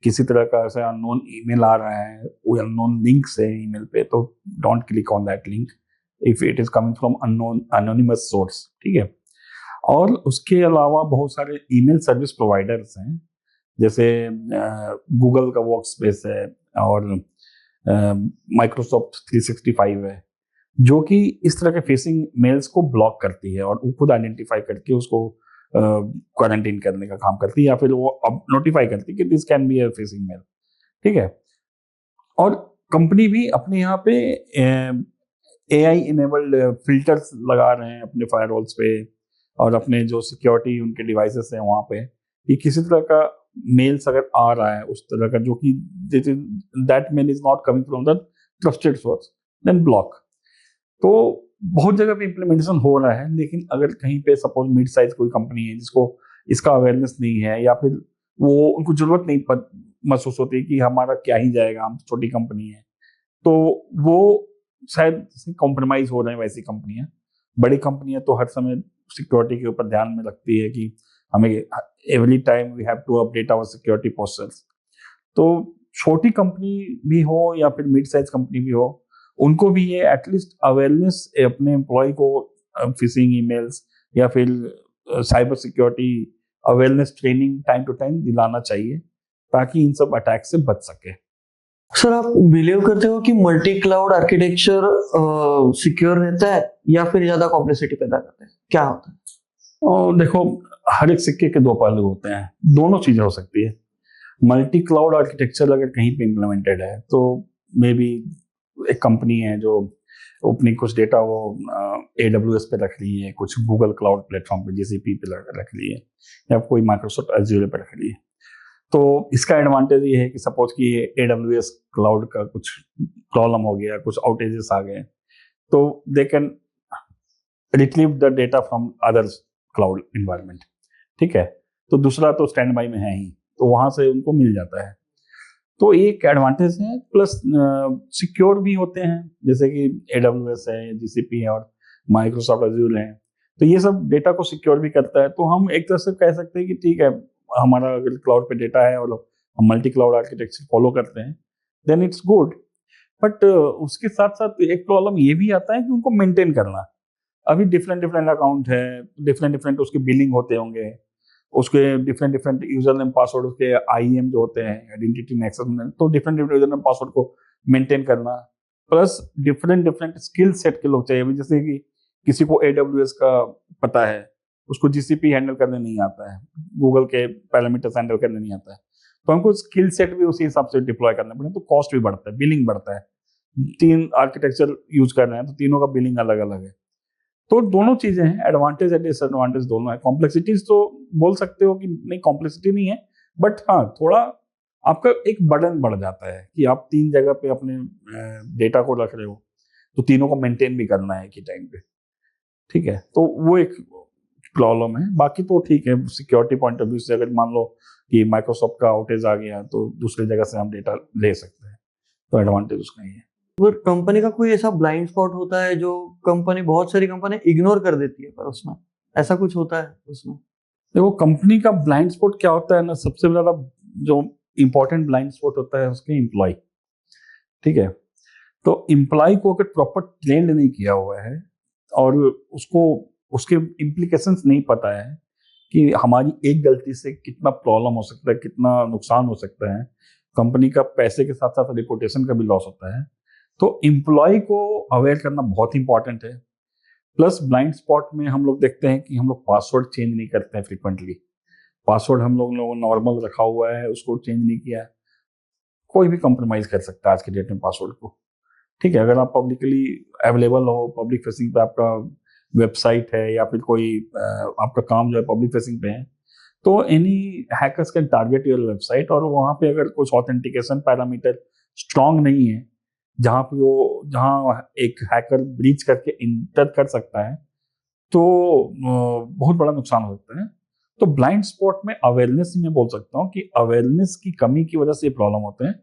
किसी तरह का ऐसा अननोन ईमेल आ रहा है, वो अननोन लिंक्स है ईमेल पे, तो don't click on that link if it is coming from unknown anonymous source, ठीक है। और उसके अलावा बहुत सारे ईमेल सर्विस प्रोवाइडर्स हैं, जैसे गूगल का वर्क स्पेस है और माइक्रोसॉफ्ट 365 है, जो कि इस तरह के फेसिंग मेल्स को ब्लॉक करती है और वो खुद आइडेंटिफाई करके उसको क्वारंटीन करने का काम करती है, या फिर वो अब नोटिफाई करती है कि this can be a phishing mail, ठीक है। और कंपनी भी अपने यहाँ पे एआई इनेबल्ड फिल्टर्स लगा रहे हैं अपने फायरवॉल्स पे और अपने जो सिक्योरिटी उनके डिवाइसेस हैं वहाँ पे, कि किसी तरह का मेल्स अगर आ रहा है उस तरह का जो कि that mail is not coming from the trusted source, then block. तो बहुत जगह पे इम्प्लीमेंटेशन हो रहा है, लेकिन अगर कहीं पे सपोज मिड साइज कोई कंपनी है जिसको इसका अवेयरनेस नहीं है, या फिर वो उनको जरूरत नहीं महसूस होती कि हमारा क्या ही जाएगा, हम छोटी कंपनी है, तो वो शायद कॉम्प्रोमाइज हो रहे हैं। वैसी कंपनियां, बड़ी कंपनियां तो हर समय सिक्योरिटी के ऊपर ध्यान में रखती है कि हमें every time we have to update our security postures. तो छोटी कंपनी भी हो या फिर मिड साइज कंपनी भी हो, उनको भी ये एटलीस्ट अवेयरनेस अपने एम्प्लॉय को फिशिंग ईमेल्स या फिर cyber security awareness training time to time दिलाना चाहिए, ताकि इन सब अटैक से बच सके। सर, आप बिलीव करते हो कि मल्टी क्लाउड आर्किटेक्चर सिक्योर रहता है या फिर ज्यादा कॉम्प्लेक्सिटी पैदा करता है? क्या होता है? और देखो, हर एक सिक्के के दो पहलू होते हैं, दोनों चीजें हो सकती है। मल्टी क्लाउड आर्किटेक्चर अगर कहीं पे इम्प्लीमेंटेड है तो मे बी एक कंपनी है जो अपनी कुछ डेटा वो AWS पे रख रही है, कुछ गूगल क्लाउड प्लेटफॉर्म पे GCP पे रख रही है, या कोई माइक्रोसॉफ्ट एज़्योर पे रख रही है। तो इसका एडवांटेज ये है कि सपोज कि AWS क्लाउड का कुछ प्रॉब्लम हो गया, कुछ आउटेजेस आ गए, तो they can retrieve the data from other cloud environment, ठीक है। तो दूसरा तो स्टैंड बाई में है ही, तो वहां से उनको मिल जाता है। तो ये एक एडवांटेज है, प्लस सिक्योर भी होते हैं, जैसे कि AWS है, GCP है और माइक्रोसॉफ्ट एज़्योर है, तो ये सब डेटा को सिक्योर भी करता है। तो हम एक तरह से कह सकते हैं कि ठीक है, हमारा अगर क्लाउड पे डेटा है और हम मल्टी क्लाउड आर्किटेक्चर फॉलो करते हैं, देन इट्स गुड। बट उसके साथ साथ एक प्रॉब्लम ये भी आता है कि उनको मेंटेन करना। अभी डिफरेंट डिफरेंट अकाउंट है, डिफरेंट डिफरेंट उसके बिलिंग होते होंगे, उसके different different user name password, उसके IAM जो होते हैं, आइडेंटिटी एंड एक्सेस, तो different different user name password को मेंटेन करना, plus different different skill set के लोग चाहिए। जैसे कि किसी को AWS का पता है, उसको GCP हैंडल करने नहीं आता है, गूगल के पैरामीटर्स हैंडल करने नहीं आता है, तो हमको स्किल सेट भी उसी हिसाब से डिप्लॉय करना पड़ेगा, तो कॉस्ट भी बढ़ता है, बिलिंग बढ़ता है। 3 आर्किटेक्चर यूज कर रहे हैं तो तीनों का बिलिंग अलग अलग है। तो दोनों चीजें हैं, एडवांटेज एंड डिसएडवांटेज दोनों है। कॉम्प्लेक्सिटीज तो बोल सकते हो कि नहीं, कॉम्प्लेक्सिटी नहीं है, बट हाँ थोड़ा आपका एक बर्डन बढ़ जाता है कि आप 3 जगह पे अपने डेटा को रख रहे हो, तो तीनों को मेंटेन भी करना है कि टाइम पे, ठीक है। तो वो एक प्रॉब्लम है। बाकी तो ठीक है, सिक्योरिटी पॉइंट ऑफ व्यू से अगर मान लो कि माइक्रोसॉफ्ट का आउटेज आ गया तो दूसरी जगह से हम डेटा ले सकते हैं, तो एडवांटेज उसका ही है। और कंपनी का कोई ऐसा ब्लाइंड स्पॉट होता है जो कंपनी, बहुत सारी कंपनी इग्नोर कर देती है, पर उसमें ऐसा कुछ होता है उसमें? देखो, कंपनी का ब्लाइंड स्पॉट क्या होता है ना, सबसे ज्यादा जो इंपॉर्टेंट ब्लाइंड स्पॉट होता है उसके एम्प्लॉय, ठीक है। तो एम्प्लॉय को अगर प्रॉपर ट्रेंड नहीं किया हुआ है और उसको उसके इम्प्लीकेशंस नहीं पता है कि हमारी एक गलती से कितना प्रॉब्लम हो सकता है, कितना नुकसान हो सकता है, कंपनी का पैसे के साथ साथ रिपोर्टेशन का भी लॉस होता है, तो एम्प्लॉय को अवेयर करना बहुत इंपॉर्टेंट है। प्लस ब्लाइंड स्पॉट में हम लोग देखते हैं कि हम लोग पासवर्ड चेंज नहीं करते हैं फ्रिक्वेंटली। पासवर्ड हम लोग नॉर्मल रखा हुआ है, उसको चेंज नहीं किया। कोई भी कॉम्प्रोमाइज कर सकता है आज के डेट में पासवर्ड को, ठीक है। अगर आप पब्लिकली अवेलेबल हो, पब्लिक फेसिंग पे आपका वेबसाइट है या फिर कोई आपका काम जो है पब्लिक फेसिंग पे है, तो any hackers can target your website, और वहाँ पे अगर कुछ ऑथेंटिकेशन पैरामीटर स्ट्रांग नहीं है, जहाँ एक हैकर ब्रीच करके इंटर कर सकता है, तो बहुत बड़ा नुकसान हो सकता है। तो ब्लाइंड स्पॉट में अवेयरनेस ही मैं बोल सकता हूँ कि अवेयरनेस की कमी की वजह से ये प्रॉब्लम होते हैं।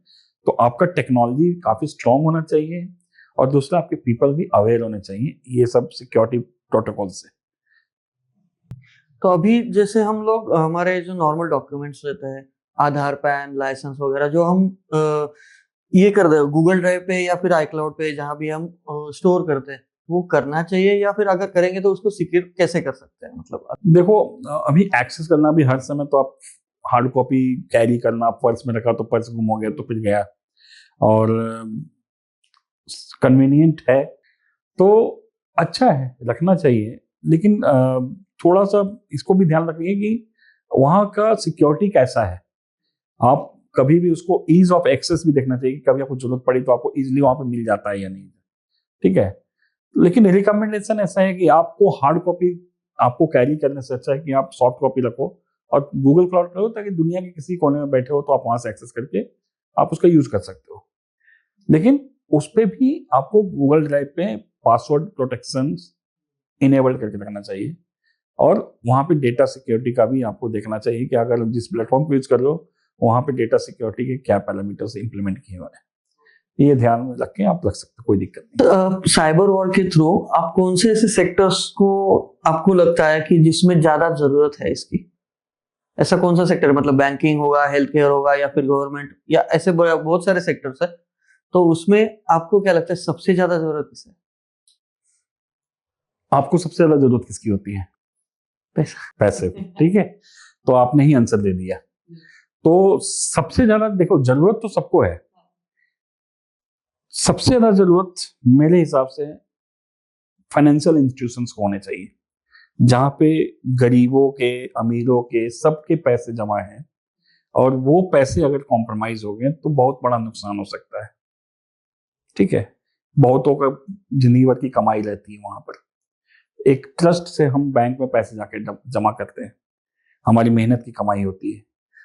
तो आपका टेक्नोलॉजी काफी स्ट्रांग होना चाहिए, और दूसरा आपके पीपल भी अवेयर होने चाहिए ये सब सिक्योरिटी प्रोटोकॉल से। तो अभी जैसे हम लोग हमारे जो नॉर्मल डॉक्यूमेंट्स रहते हैं, आधार, पैन, लाइसेंस वगैरह, जो हम ये कर दे गूगल ड्राइव पे या फिर iCloud पे, जहाँ भी हम स्टोर करते हैं, वो करना चाहिए, या फिर अगर करेंगे तो उसको सिक्योर कैसे कर सकते हैं? मतलब देखो, अभी एक्सेस करना भी हर समय, तो आप हार्ड कॉपी कैरी करना, पर्स में रखा तो पर्स गुम हो गया तो फिर गया, और कन्वीनियंट है तो अच्छा है, रखना चाहिए। लेकिन थोड़ा सा इसको भी ध्यान रखिए कि वहाँ का सिक्योरिटी कैसा है। आप कभी भी उसको ईज ऑफ एक्सेस भी देखना चाहिए कि कभी आपको जरूरत पड़ी तो आपको इजीली वहाँ पे मिल जाता है या नहीं, ठीक है। लेकिन रिकमेंडेशन ऐसा है कि आपको हार्ड कॉपी आपको कैरी करने से अच्छा है कि आप सॉफ्ट कॉपी रखो और गूगल क्लाउड करो, ताकि दुनिया के किसी कोने में बैठे हो तो आप वहां से एक्सेस करके आप उसका यूज कर सकते हो। लेकिन उस पर भी आपको गूगल ड्राइव पे पासवर्ड प्रोटेक्शन इनेबल करके रखना चाहिए, और वहां पे डेटा सिक्योरिटी का भी आपको देखना चाहिए कि अगर जिस प्लेटफॉर्म को यूज कर रहे हो वहां पे डेटा सिक्योरिटी के क्या पैरामीटर्स इंप्लीमेंट किए हुए हैं, ये ध्यान में रख के आप रख सकते हो, कोई दिक्कत नहीं। साइबर वॉर के थ्रू आप कौन से ऐसे सेक्टर्स को आपको लगता है कि जिसमें ज्यादा जरूरत है इसकी? ऐसा कौन सा सेक्टर है? मतलब बैंकिंग होगा, हेल्थ केयर होगा, या फिर गवर्नमेंट, या ऐसे बहुत सारे सेक्टर्स है, तो उसमें आपको क्या लगता है सबसे ज्यादा जरूरत किसे? आपको सबसे ज्यादा जरूरत किसकी होती है? पैसा। पैसे, ठीक है। तो आपने ही आंसर दे दिया। तो सबसे ज्यादा देखो, जरूरत तो सबको है, सबसे ज्यादा जरूरत मेरे हिसाब से फाइनेंशियल इंस्टीट्यूशंस को होने चाहिए, जहां पे गरीबों के, अमीरों के, सबके पैसे जमा हैं, और वो पैसे अगर कॉम्प्रोमाइज हो गए तो बहुत बड़ा नुकसान हो सकता है, ठीक है। बहुतों का जिंदगी भर की कमाई रहती है वहां पर। एक ट्रस्ट से हम बैंक में पैसे जाके जमा करते हैं, हमारी मेहनत की कमाई होती है।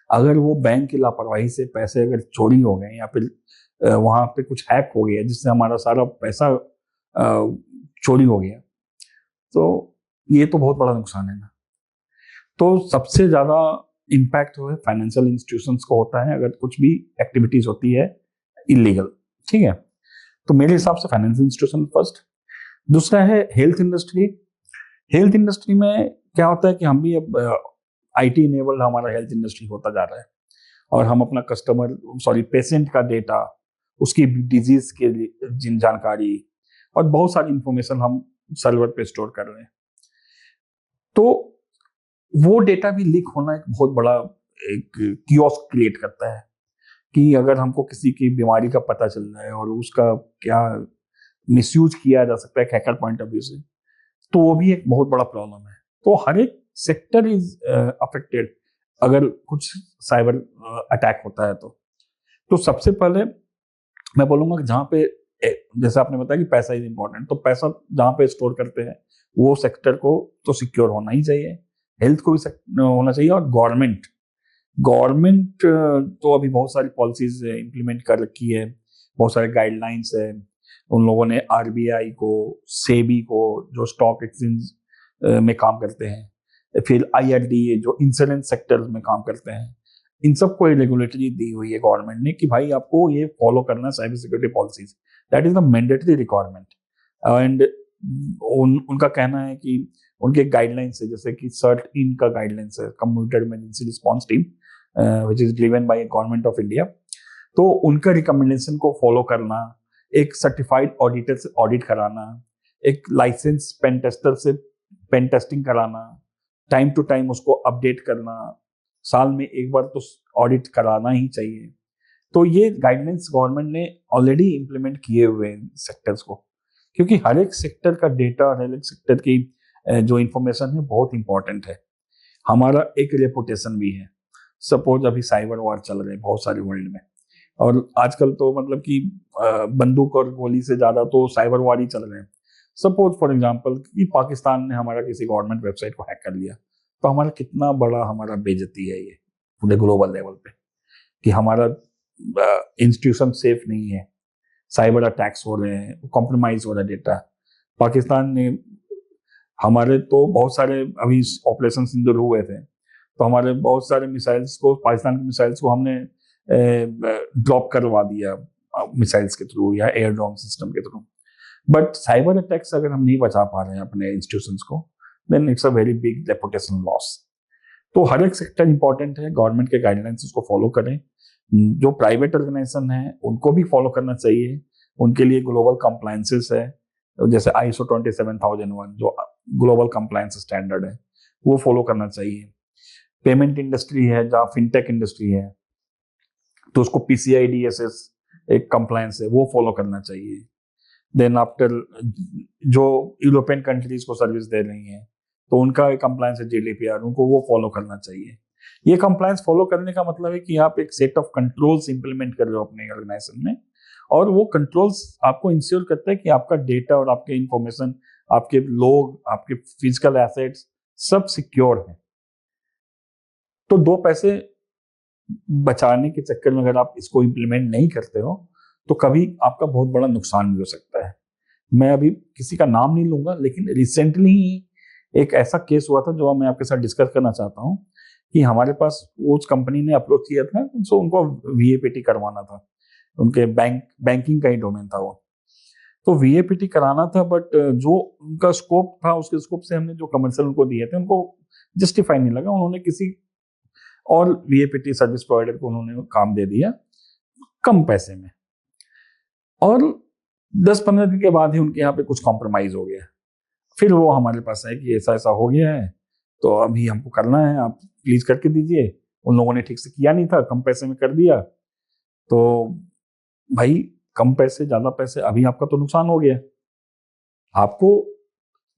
अगर वो बैंक की लापरवाही से पैसे अगर चोरी हो गए, या फिर वहां पे कुछ हैक हो गया जिससे हमारा सारा पैसा चोरी हो गया, तो ये तो बहुत बड़ा नुकसान है ना। तो सबसे ज्यादा इम्पैक्ट जो है फाइनेंशियल इंस्टीट्यूशंस को होता है अगर कुछ भी एक्टिविटीज होती है इलीगल, ठीक है। तो मेरे हिसाब से फाइनेंशियल इंस्टीट्यूशन फर्स्ट। दूसरा है हेल्थ इंडस्ट्री। हेल्थ इंडस्ट्री में क्या होता है कि हम भी अब आईटी इनेबल्ड हमारा हेल्थ इंडस्ट्री होता जा रहा है, और हम अपना पेशेंट का डेटा, उसकी डिजीज के जिन जानकारी और बहुत सारी इंफॉर्मेशन हम सर्वर पे स्टोर कर रहे हैं। तो वो डेटा भी लीक होना एक बहुत बड़ा एक कियोस्क क्रिएट करता है कि अगर हमको किसी की बीमारी का पता चल रहा है और उसका क्या मिसयूज किया जा सकता है हैकर पॉइंट ऑफ व्यू से, तो वो भी एक बहुत बड़ा प्रॉब्लम है। तो हर एक सेक्टर इज अफेक्टेड अगर कुछ साइबर अटैक होता है तो सबसे पहले मैं बोलूंगा कि जहाँ पे जैसे आपने बताया कि पैसा इज इंपॉर्टेंट, तो पैसा जहाँ पे स्टोर करते हैं वो सेक्टर को तो सिक्योर होना ही चाहिए, हेल्थ को भी होना चाहिए। और गवर्नमेंट तो अभी बहुत सारी पॉलिसीज इंप्लीमेंट कर रखी है, बहुत सारे गाइडलाइंस है। उन लोगों ने आरबीआई को, सेबी को जो स्टॉक एक्सचेंज में काम करते हैं, फिर आईआरडीए जो इंश्योरेंस सेक्टर में काम करते हैं, इन सबको ये रेगुलेटरी दी हुई है गवर्नमेंट ने कि भाई आपको ये फॉलो करना है cyber security policies, that is the mandatory requirement. And उनका कहना है कि उनके गाइडलाइंस है, जैसे कि सर्ट इन का गाइडलाइंस है, computer emergency response team which is driven by government of India. तो उनका रिकमेंडेशन को फॉलो करना, एक सर्टिफाइड ऑडिटर से ऑडिट कराना, एक लाइसेंस पेन टेस्टर से पेन टेस्टिंग कराना, टाइम टू टाइम उसको अपडेट करना, साल में एक बार तो ऑडिट कराना ही चाहिए। तो ये गाइडलाइंस गवर्नमेंट ने ऑलरेडी इंप्लीमेंट किए हुए हैं सेक्टर्स को, क्योंकि हर एक सेक्टर का डेटा, हर एक सेक्टर की जो इंफॉर्मेशन है बहुत इंपॉर्टेंट है। हमारा एक रेपुटेशन भी है। सपोज अभी साइबर वॉर चल रहे हैं बहुत सारे वर्ल्ड में, और आजकल तो मतलब कि बंदूक और गोली से ज्यादा तो साइबर वॉर ही चल रहे हैं। सपोज फॉर एग्जांपल कि पाकिस्तान ने हमारा किसी गवर्नमेंट वेबसाइट को हैक कर लिया, तो हमारा कितना बड़ा हमारा बेइज्जती है ये पूरे ग्लोबल लेवल पे, कि हमारा इंस्टीट्यूशन सेफ नहीं है, साइबर अटैक्स हो रहे हैं, कॉम्प्रोमाइज हो रहा है डेटा। पाकिस्तान ने हमारे तो बहुत सारे अभी ऑपरेशन सिंदूर हुए थे, तो हमारे बहुत सारे मिसाइल्स को, पाकिस्तान के मिसाइल्स को हमने ड्रॉप करवा दिया मिसाइल्स के थ्रू या एयर ड्रोन सिस्टम के थ्रू। बट साइबर अटैक्स अगर हम नहीं बचा पा रहे हैं अपने इंस्टीट्यूशंस को, then it's a very big reputation loss. तो हर एक सेक्टर इंपॉर्टेंट है, गवर्नमेंट के गाइडलाइंस उसको फॉलो करें, जो प्राइवेट ऑर्गेनाइजेशन है उनको भी फॉलो करना चाहिए, उनके लिए ग्लोबल कंप्लायंसेस है, जैसे ISO 27001 जो ग्लोबल कंप्लायंस स्टैंडर्ड है वो फॉलो करना चाहिए। पेमेंट इंडस्ट्री है, जहाँ फिनटेक इंडस्ट्री है, तो उसको PCI DSS एक कंप्लायंस है वो फॉलो करना चाहिए। देन आफ्टर जो यूरोपियन कंट्रीज को सर्विस दे रही हैं तो उनका एक कंप्लायंस है GDPR, उनको वो फॉलो करना चाहिए। ये कंप्लायंस फॉलो करने का मतलब है कि आप एक सेट ऑफ कंट्रोल्स इंप्लीमेंट कर रहे हो अपने ऑर्गेनाइजेशन में, और वो कंट्रोल्स आपको इंश्योर करता है कि आपका डेटा और आपके इंफॉर्मेशन, आपके लोग, आपके फिजिकल एसेट्स सब सिक्योर है। तो दो पैसे बचाने के चक्कर में अगर आप इसको इंप्लीमेंट नहीं करते हो तो कभी आपका बहुत बड़ा नुकसान भी हो सकता है। मैं अभी किसी का नाम नहीं लूंगा, लेकिन रिसेंटली ही एक ऐसा केस हुआ था जो मैं आपके साथ डिस्कस करना चाहता हूँ, कि हमारे पास उस कंपनी ने अप्रोच किया था, तो उनको VAPT करवाना था, उनके बैंकिंग का ही डोमेन था वो, तो VAPT कराना था। बट जो उनका स्कोप था, उसके स्कोप से हमने जो कमर्शियल उनको दिए थे उनको जस्टिफाई नहीं लगा, उन्होंने किसी और VAPT सर्विस प्रोवाइडर को उन्होंने काम दे दिया कम पैसे में, और 10-15 दिन के बाद ही उनके यहाँ पे कुछ कॉम्प्रोमाइज हो गया। फिर वो हमारे पास है कि ऐसा ऐसा हो गया है, तो अभी हमको करना है, आप प्लीज करके दीजिए। उन लोगों ने ठीक से किया नहीं था, कम पैसे में कर दिया, तो भाई कम पैसे ज्यादा पैसे, अभी आपका तो नुकसान हो गया। आपको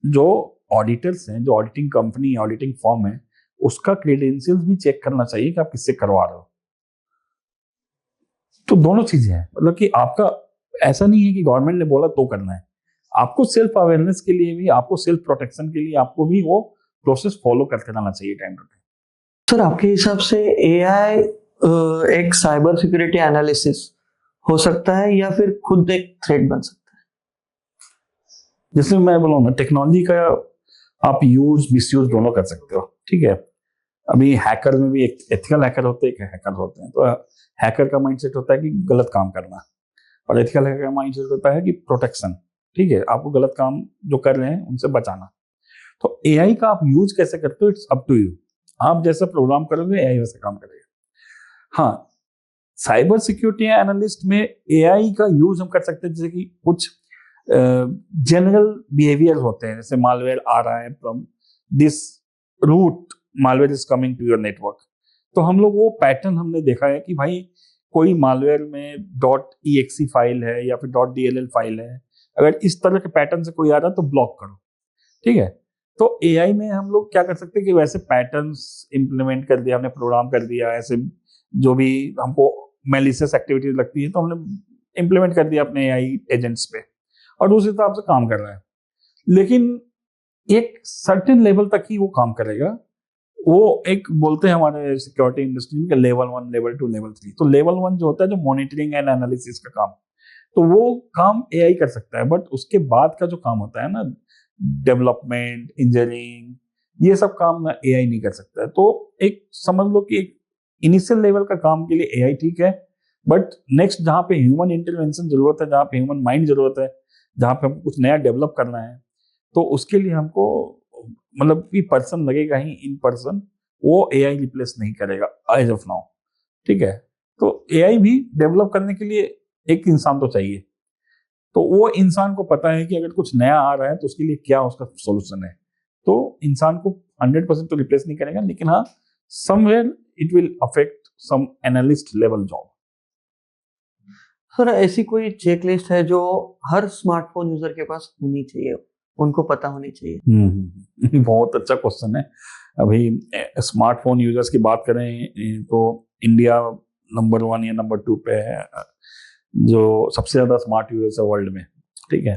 जो ऑडिटर्स हैं, जो ऑडिटिंग कंपनी, ऑडिटिंग फॉर्म है, उसका क्रेडेंशियल्स भी चेक करना चाहिए कि आप किससे करवा रहे हो। तो दोनों चीजें हैं, मतलब कि आपका ऐसा नहीं है कि गवर्नमेंट ने बोला तो करना है, आपको सेल्फ अवेयरनेस के लिए भी, आपको सेल्फ प्रोटेक्शन के लिए आपको भी वो प्रोसेस फॉलो करते रहना चाहिए टाइम टू टाइम। सर, आपके हिसाब से AI एक साइबर सिक्योरिटी एनालिसिस हो सकता है या फिर खुद एक थ्रेट बन सकता है? जैसे मैं बोलूँ ना, टेक्नोलॉजी का आप यूज मिसयूज दोनों कर सकते हो, ठीक है। अभी हैकर में भी एक एथिकल हैकर होते हैं, एक हैकर होते हैं। तो हैकर का माइंडसेट होता है कि गलत काम करना, और एथिकल हैकर का माइंडसेट होता है कि प्रोटेक्शन, ठीक है, आपको गलत काम जो कर रहे हैं उनसे बचाना। तो AI का आप यूज कैसे करते हो, इट्स अप टू यू। आप जैसा प्रोग्राम करोगे AI वैसा काम करेगा। हाँ, साइबर सिक्योरिटी एनालिस्ट में AI का यूज हम कर सकते हैं, जैसे कि कुछ जनरल बिहेवियर होते हैं, जैसे मालवेयर आ रहा है from this route, malware is coming to your network, तो हम लोग वो पैटर्न हमने देखा है कि भाई कोई मालवेयर में .exe फाइल है या फिर .dll फाइल है, अगर इस तरह के पैटर्न से कोई आ रहा है तो ब्लॉक करो, ठीक है। तो AI में हम लोग क्या कर सकते हैं कि वैसे पैटर्न्स इंप्लीमेंट कर दिया, हमने प्रोग्राम कर दिया, ऐसे जो भी हमको मैलिशियस एक्टिविटीज लगती है तो हमने इंप्लीमेंट कर दिया अपने AI एजेंट्स पे, और उस हिसाब से काम कर रहा है। लेकिन एक सर्टेन लेवल तक ही वो काम करेगा। वो एक बोलते हैं हमारे सिक्योरिटी इंडस्ट्री में लेवल 1, लेवल 2, लेवल 3। तो लेवल 1 जो होता है, जो मॉनिटरिंग एंड एनालिसिस का काम, तो वो काम AI कर सकता है। बट उसके बाद का जो काम होता है ना, डेवलपमेंट, इंजीनियरिंग, ये सब काम ना AI नहीं कर सकता है। तो एक समझ लो कि एक इनिशियल लेवल का काम के लिए AI ठीक है, बट नेक्स्ट जहाँ पे ह्यूमन इंटरवेंशन जरूरत है, जहाँ पे ह्यूमन माइंड जरूरत है, जहाँ पे हमको कुछ नया डेवलप करना है, तो उसके लिए हमको मतलब कि पर्सन लगेगा ही इन पर्सन, वो AI रिप्लेस नहीं करेगा एज ऑफ नाउ, ठीक है। तो AI भी डेवलप करने के लिए एक इंसान तो चाहिए, तो वो इंसान को पता है कि अगर कुछ नया आ रहा है तो उसके लिए क्या उसका सॉल्यूशन है। तो इंसान को 100% तो रिप्लेस नहीं करेगा, लेकिन हाँ, somewhere it will affect some analyst level job. Sir, ऐसी कोई चेकलिस्ट है जो हर स्मार्टफोन यूजर के पास होनी चाहिए, उनको पता होनी चाहिए? बहुत अच्छा क्वेश्चन है। अभी स्मार्टफोन यूजर्स की बात करें तो इंडिया नंबर 1 या नंबर 2 पे है, जो सबसे ज्यादा स्मार्ट यूजर्स है वर्ल्ड में, ठीक है।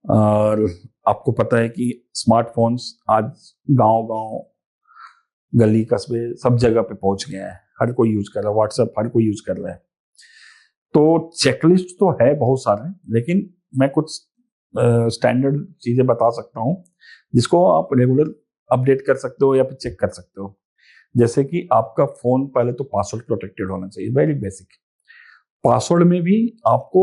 और आपको पता है कि स्मार्टफोन्स आज गांव-गांव गली कस्बे सब जगह पे पहुंच गया है, हर कोई यूज कर रहा है, व्हाट्सएप हर कोई यूज कर रहा है। तो चेकलिस्ट तो है बहुत सारे, लेकिन मैं कुछ स्टैंडर्ड चीजें बता सकता हूँ जिसको आप रेगुलर अपडेट कर सकते हो या फिर चेक कर सकते हो। जैसे कि आपका फोन पहले तो पासवर्ड प्रोटेक्टेड होना चाहिए, वेरी बेसिक। पासवर्ड में भी आपको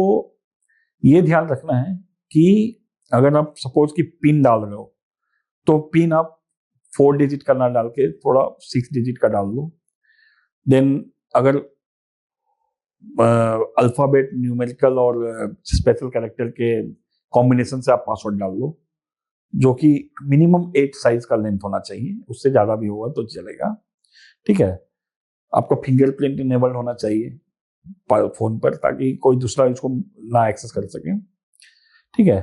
ये ध्यान रखना है कि अगर आप सपोज कि पिन डाल रहे हो तो पिन आप 4 डिजिट का ना डाल के थोड़ा 6 डिजिट का डाल लो। देन अगर अल्फाबेट, न्यूमेरिकल और स्पेशल कैरेक्टर के कॉम्बिनेशन से आप पासवर्ड डाल लो, जो कि मिनिमम 8 साइज का लेंथ होना चाहिए, उससे ज्यादा भी होगा तो चलेगा। ठीक है। आपका फिंगरप्रिंट इनेबल्ड होना चाहिए फोन पर, ताकि कोई दूसरा इसको ना एक्सेस कर सके। ठीक है।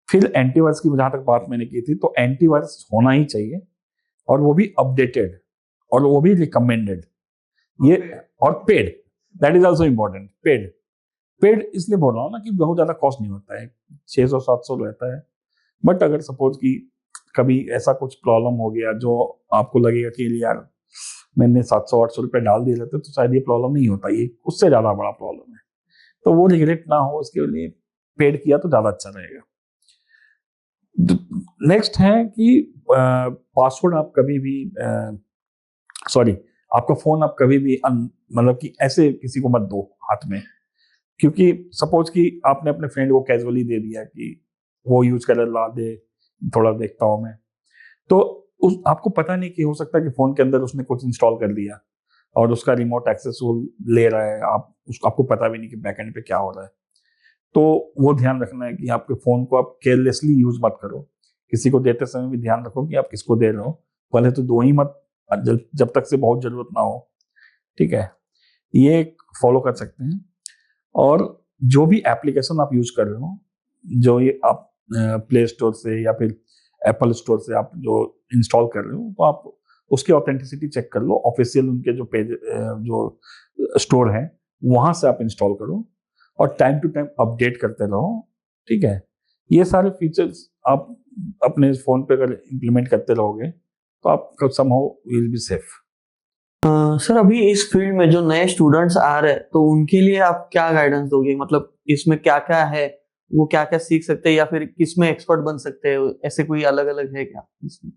फिर एंटीवायरस की जहां तक बात मैंने की थी, तो एंटीवायरस होना ही चाहिए, और वो भी अपडेटेड, और वो भी रिकमेंडेड, ये और paid. That is also important. Paid paid इसलिए बोल रहा हूँ ना कि बहुत ज्यादा कॉस्ट नहीं होता है, 600-700 रहता है। बट अगर सपोज कि कभी ऐसा कुछ प्रॉब्लम हो गया जो आपको लगेगा कि यार मैंने 700-800 रुपये डाल दिए रहते तो शायद ये प्रॉब्लम नहीं होता, ये उससे ज्यादा बड़ा प्रॉब्लम है, तो वो रिग्रेट ना हो उसके लिए पेड किया तो ज्यादा अच्छा रहेगा। नेक्स्ट है कि पासवर्ड आप कभी भी सॉरी आपका फोन आप कभी भी मतलब कि ऐसे किसी को मत दो हाथ में, क्योंकि सपोज कि आपने अपने फ्रेंड को कैजुअली दे दिया कि वो यूज कर ला दे, थोड़ा देखता हूं मैं, तो उस आपको पता नहीं कि हो सकता है कि फोन के अंदर उसने कुछ इंस्टॉल कर दिया और उसका रिमोट एक्सेस वो ले रहा है, आपको पता भी नहीं कि बैकएंड पे क्या हो रहा है। तो वो ध्यान रखना है कि आपके फोन को आप केयरलेसली यूज मत करो। किसी को देते समय भी ध्यान रखो कि आप किसको दे रहे हो, पहले तो दो ही मत, जब तक से बहुत जरूरत ना हो। ठीक है। ये फॉलो कर सकते हैं। और जो भी एप्लीकेशन आप यूज कर रहे हो, जो ये आप प्ले स्टोर से या फिर एप्पल स्टोर से आप जो इंस्टॉल कर रहे हो, तो आप उसकी ऑथेंटिसिटी चेक कर लो, ऑफिशियल उनके जो पेज जो स्टोर है वहां से आप इंस्टॉल करो, और टाइम टू टाइम अपडेट करते रहो। ठीक है। ये सारे फीचर्स आप अपने फोन पे अगर इम्प्लीमेंट करते रहोगे तो आप somehow will be safe. Sir अभी इस फील्ड में जो नए स्टूडेंट्स आ रहे हैं तो उनके लिए आप क्या गाइडेंस दोगे, मतलब इसमें क्या क्या है, वो क्या क्या सीख सकते हैं या फिर किसमें एक्सपर्ट बन सकते हैं, ऐसे कोई अलग अलग है क्या इसमें?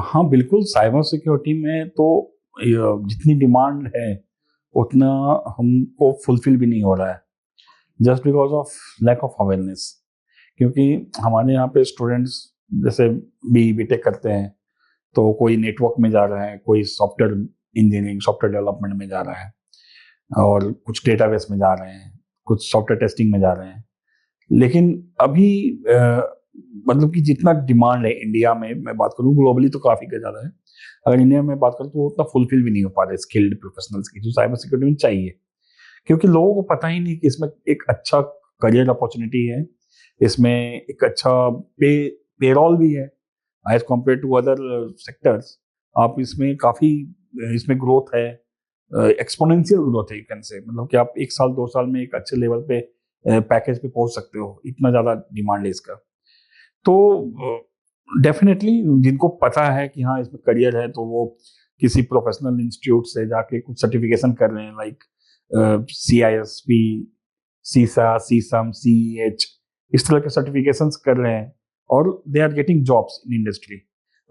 हाँ बिल्कुल, साइबर सिक्योरिटी में तो जितनी डिमांड है उतना हमको फुलफिल भी नहीं हो रहा है, just because of lack of awareness. क्योंकि हमारे यहाँ पे स्टूडेंट्स जैसे बीटेक करते हैं, तो कोई नेटवर्क में जा रहा है, कोई सॉफ्टवेयर इंजीनियरिंग सॉफ्टवेयर डेवलपमेंट में जा रहा है, और कुछ डेटाबेस में जा रहे हैं, कुछ सॉफ्टवेयर टेस्टिंग में जा रहे हैं। लेकिन अभी मतलब कि जितना डिमांड है इंडिया में, मैं बात करूँ ग्लोबली तो काफी ज्यादा है, अगर इंडिया में बात करूँ तो वो उतना फुलफिल भी नहीं हो पा रहा है स्किल्ड प्रोफेशनल्स की जो साइबर सिक्योरिटी में चाहिए। क्योंकि लोगों को पता ही नहीं कि इसमें एक अच्छा करियर अपॉर्चुनिटी है, इसमें एक अच्छा पेरोल भी है as compare to other sectors. आप इसमें काफी इसमें ग्रोथ है, एक्सपोनेंशियल ग्रोथ है, यू कैन से, मतलब कि आप 1 साल 2 साल में एक अच्छे लेवल पे पैकेज पे पहुंच सकते हो, इतना ज्यादा डिमांड है इसका। तो डेफिनेटली जिनको पता है कि हाँ इसमें करियर है, तो वो किसी प्रोफेशनल इंस्टीट्यूट से जाके कुछ सर्टिफिकेशन कर रहे हैं, लाइक CISP, सीसा, सीसम, CEH, इस तरह के सर्टिफिकेशंस कर रहे हैं, और they are getting jobs in industry.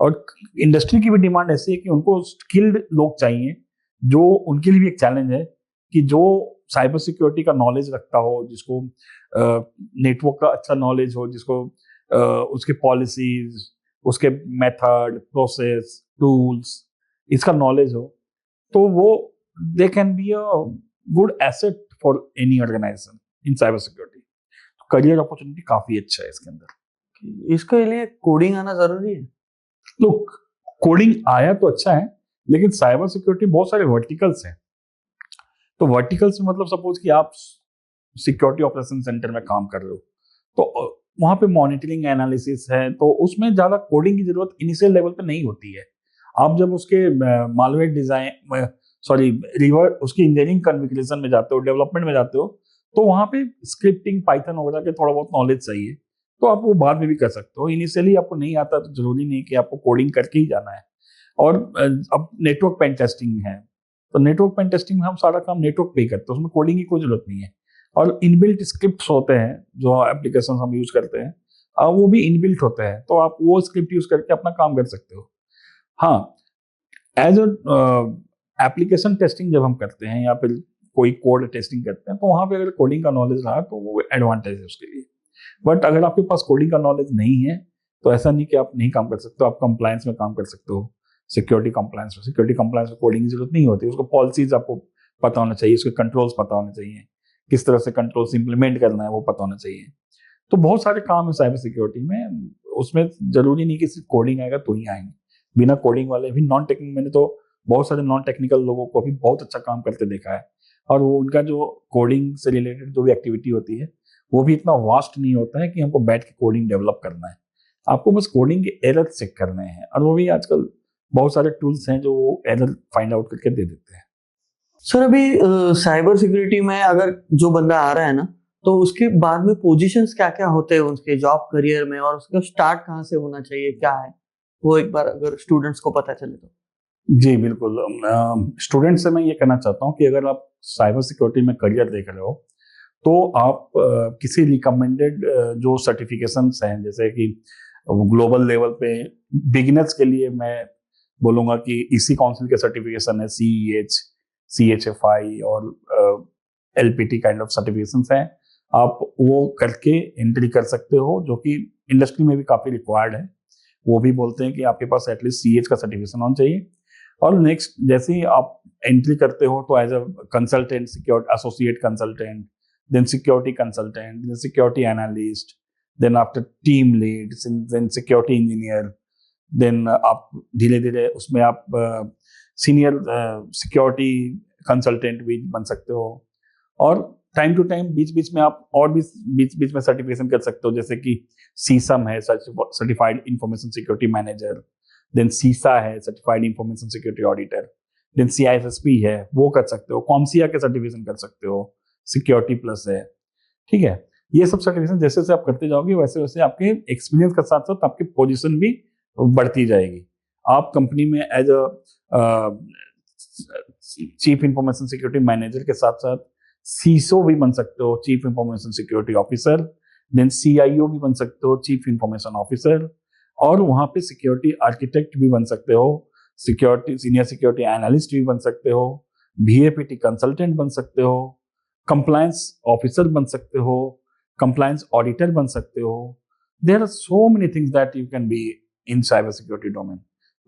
और इंडस्ट्री की भी डिमांड ऐसी है कि उनको स्किल्ड लोग चाहिए, जो उनके लिए भी एक चैलेंज है कि जो साइबर सिक्योरिटी का नॉलेज रखता हो, जिसको नेटवर्क का अच्छा नॉलेज हो, जिसको उसके पॉलिसीज, उसके मेथड, प्रोसेस, टूल्स, इसका नॉलेज हो, तो वो they can be a good asset for any organisation in cyber security. Career opportunity काफी अच्छा है इसके अंदर। इसके लिए कोडिंग आना जरूरी है? लुक, कोडिंग आया तो अच्छा है, लेकिन साइबर सिक्योरिटी बहुत सारे वर्टिकल्स हैं। तो वर्टिकल्स में मतलब सपोज कि आप सिक्योरिटी ऑपरेशन सेंटर में काम कर रहे हो, तो वहां पे मॉनिटरिंग एनालिसिस है, तो उसमें ज्यादा कोडिंग की जरूरत इनिशियल लेवल पे नहीं होती है। आप जब उसके मालवेयर डिजाइन सॉरी रिवर उसकी इंजीनियरिंग कॉन्फ़िगरेशन में जाते हो, डेवलपमेंट में जाते हो, तो वहां पे स्क्रिप्टिंग पाइथन वगैरह के थोड़ा बहुत नॉलेज चाहिए, तो आप वो बाद में भी कर सकते हो। इनिशियली आपको नहीं आता तो जरूरी नहीं कि आपको कोडिंग करके ही जाना है। और अब नेटवर्क पेन टेस्टिंग है, तो नेटवर्क पेन टेस्टिंग में हम सारा काम नेटवर्क पे ही करते हैं, उसमें कोडिंग की कोई जरूरत नहीं है। और इनबिल्ट स्क्रिप्ट्स होते हैं जो एप्लीकेशन हम यूज करते हैं, वो भी इनबिल्ट होते हैं, तो आप वो स्क्रिप्ट यूज करके अपना काम कर सकते हो। हाँ, एज एप्लीकेशन टेस्टिंग जब हम करते हैं या फिर कोई कोड टेस्टिंग करते हैं, तो वहां पे अगर कोडिंग का नॉलेज रहा तो वो एडवांटेज है उसके लिए। बट अगर आपके पास कोडिंग का नॉलेज नहीं है तो ऐसा नहीं कि आप नहीं काम कर सकते हो, आप कंप्लायंस में काम कर सकते हो। सिक्योरिटी कंप्लायंस में कोडिंग की जरूरत नहीं होती, उसको पॉलिसीज आपको पता होना चाहिए, उसके कंट्रोल्स पता होने चाहिए, किस तरह से कंट्रोल्स इंप्लीमेंट करना है वो पता होना चाहिए। तो बहुत सारे काम है साइबर सिक्योरिटी में, उसमें जरूरी नहीं कि सिर्फ कोडिंग आएगा तो ही आएंगे, बिना कोडिंग वाले भी नॉन टेक्निकल, मैंने तो बहुत सारे नॉन टेक्निकल लोगों को भी बहुत अच्छा काम करते देखा है, और वो उनका जो कोडिंग से रिलेटेड जो भी एक्टिविटी होती है वो भी इतना वास्ट नहीं होता है कि हमको बैठ के कोडिंग डेवलप करना है, आपको बस कोडिंग के एरर चेक करने हैं, और वो भी आजकल बहुत सारे टूल्स हैं जो एरर फाइंड आउट करके दे देते हैं। सर अभी साइबर सिक्योरिटी में अगर जो बंदा आ रहा है ना, तो उसके बाद में पोजीशंस क्या क्या होते हैं उनके जॉब करियर में, और उसका स्टार्ट कहाँ से होना चाहिए, क्या है वो एक बार अगर स्टूडेंट्स को पता चले तो। जी बिल्कुल, स्टूडेंट से मैं ये कहना चाहता हूँ कि अगर आप साइबर सिक्योरिटी में करियर देख रहे हो तो आप किसी रिकमेंडेड जो सर्टिफिकेशंस हैं, जैसे कि ग्लोबल लेवल पे बिगिनर्स के लिए मैं बोलूँगा कि इसी काउंसिल के सर्टिफिकेशन है, CEH, CHFI और LPT काइंड ऑफ सर्टिफिकेशंस हैं, आप वो करके एंट्री कर सकते हो, जो कि इंडस्ट्री में भी काफ़ी रिक्वायर्ड है। वो भी बोलते हैं कि आपके पास एटलीस्ट CH का सर्टिफिकेशन होना चाहिए। और नेक्स्ट जैसे ही आप एंट्री करते हो तो as a consultant, security associate consultant, then security consultant, then security analyst, then after team lead, then security engineer, then आप धीरे धीरे उसमें आप सीनियर सिक्योरिटी कंसल्टेंट भी बन सकते हो। और टाइम टू टाइम बीच बीच में आप और भी बीच बीच में सर्टिफिकेशन कर सकते हो, जैसे कि CISM है, certified information security manager, then CISA है, certified information security auditor, then CISSP है, वो कर सकते हो, कॉमसिया के सर्टिफिकेशन कर सकते हो, सिक्योरिटी प्लस है, ठीक है। ये सब सर्टिफिकेशन जैसे जैसे आप करते जाओगे वैसे वैसे आपके एक्सपीरियंस के साथ साथ आपकी पोजीशन भी बढ़ती जाएगी। आप कंपनी में as a chief information security manager के साथ साथ CISO भी बन सकते हो, chief information security officer, then CIO भी बन सकते हो, चीफ इंफॉर्मेशन ऑफिसर, और वहां पे सिक्योरिटी आर्किटेक्ट भी बन सकते हो, सिक्योरिटी सीनियर सिक्योरिटी एनालिस्ट भी बन सकते हो, VAPT कंसल्टेंट बन सकते हो, कंप्लायंस ऑफिसर बन सकते हो, कंप्लायंस ऑडिटर बन सकते हो। There are so many things that you can be in cyber security domain.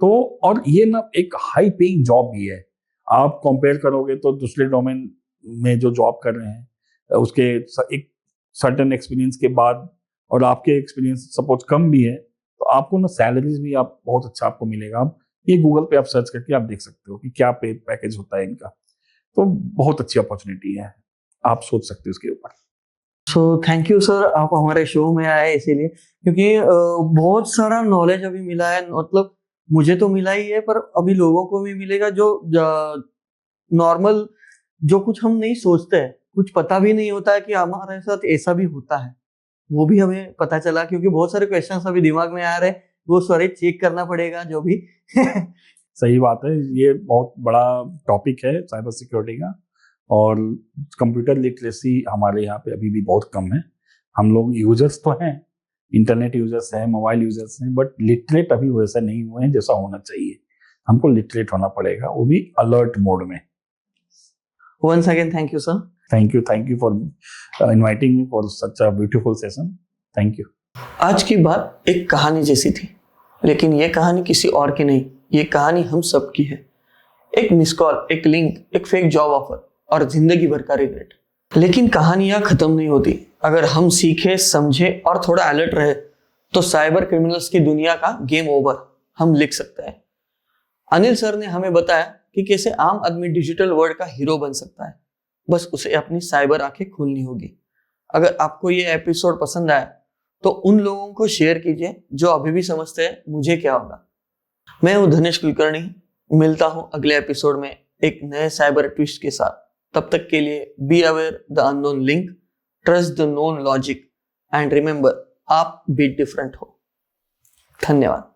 तो और ये ना एक हाई पेइंग जॉब भी है, आप कंपेयर करोगे तो दूसरे डोमेन में जो जॉब कर रहे हैं उसके एक सर्टेन एक्सपीरियंस के बाद, और आपके एक्सपीरियंस सपोज कम भी है, तो आपको ना सैलरीज भी आप बहुत अच्छा आपको मिलेगा। आप ये गूगल पे आप सर्च करके आप देख सकते हो कि क्या पे पैकेज होता है इनका, तो बहुत अच्छी अपॉर्चुनिटी है, आप सोच सकते हो इसके ऊपर। सो थैंक यू सर, आप हमारे शो में आए इसीलिए, क्योंकि बहुत सारा नॉलेज अभी मिला है, मतलब मुझे तो मिला ही है, पर अभी लोगों को भी मिलेगा जो नॉर्मल जो कुछ हम नहीं सोचते हैं, कुछ पता भी नहीं होता है कि हमारे साथ ऐसा भी होता है, वो भी हमें पता चला। क्योंकि बहुत सारे क्वेश्चंस अभी दिमाग में आ रहे हैं, वो सारे चेक करना पड़ेगा जो भी सही बात है, ये बहुत बड़ा टॉपिक है साइबर सिक्योरिटी का, और कंप्यूटर लिटरेसी हमारे यहाँ पे अभी भी बहुत कम है। हम लोग यूजर्स तो हैं, इंटरनेट यूजर्स हैं, मोबाइल यूजर्स हैं, बट लिटरेट अभी वैसा नहीं हुए हैं जैसा होना चाहिए। हमको लिटरेट होना पड़ेगा, वो भी अलर्ट मोड में। Once again, thank you, sir. Thank you for inviting me for such a beautiful session. Thank you. आज की बात एक कहानी जैसी थी, लेकिन ये कहानी किसी और की नहीं, ये कहानी हम सब की है। एक मिस कॉल, एक लिंक, एक फेक जॉब ऑफर और जिंदगी भर का रिग्रेट। लेकिन कहानियां खत्म नहीं होती। अगर हम सीखे, समझे और थोड़ा अलर्ट रहे तो साइबर क्रिमिनल्स की दुनिया का गेम ओवर हम लिख सकते हैं। अनिल सर ने हमें बताया कि कैसे आम आदमी डिजिटल वर्ल्ड का हीरो बन सकता है, बस उसे अपनी साइबर आंखें खोलनी होगी। अगर आपको ये एपिसोड पसंद आया तो उन लोगों को शेयर कीजिए जो अभी भी समझते हैं मुझे क्या होगा। मैं हूं धनेश कुलकर्णी, मिलता हूं अगले एपिसोड में एक नए साइबर ट्विस्ट के साथ। तब तक के लिए be aware the unknown link, trust the known logic and remember, आप भी डिफरेंट हो। धन्यवाद।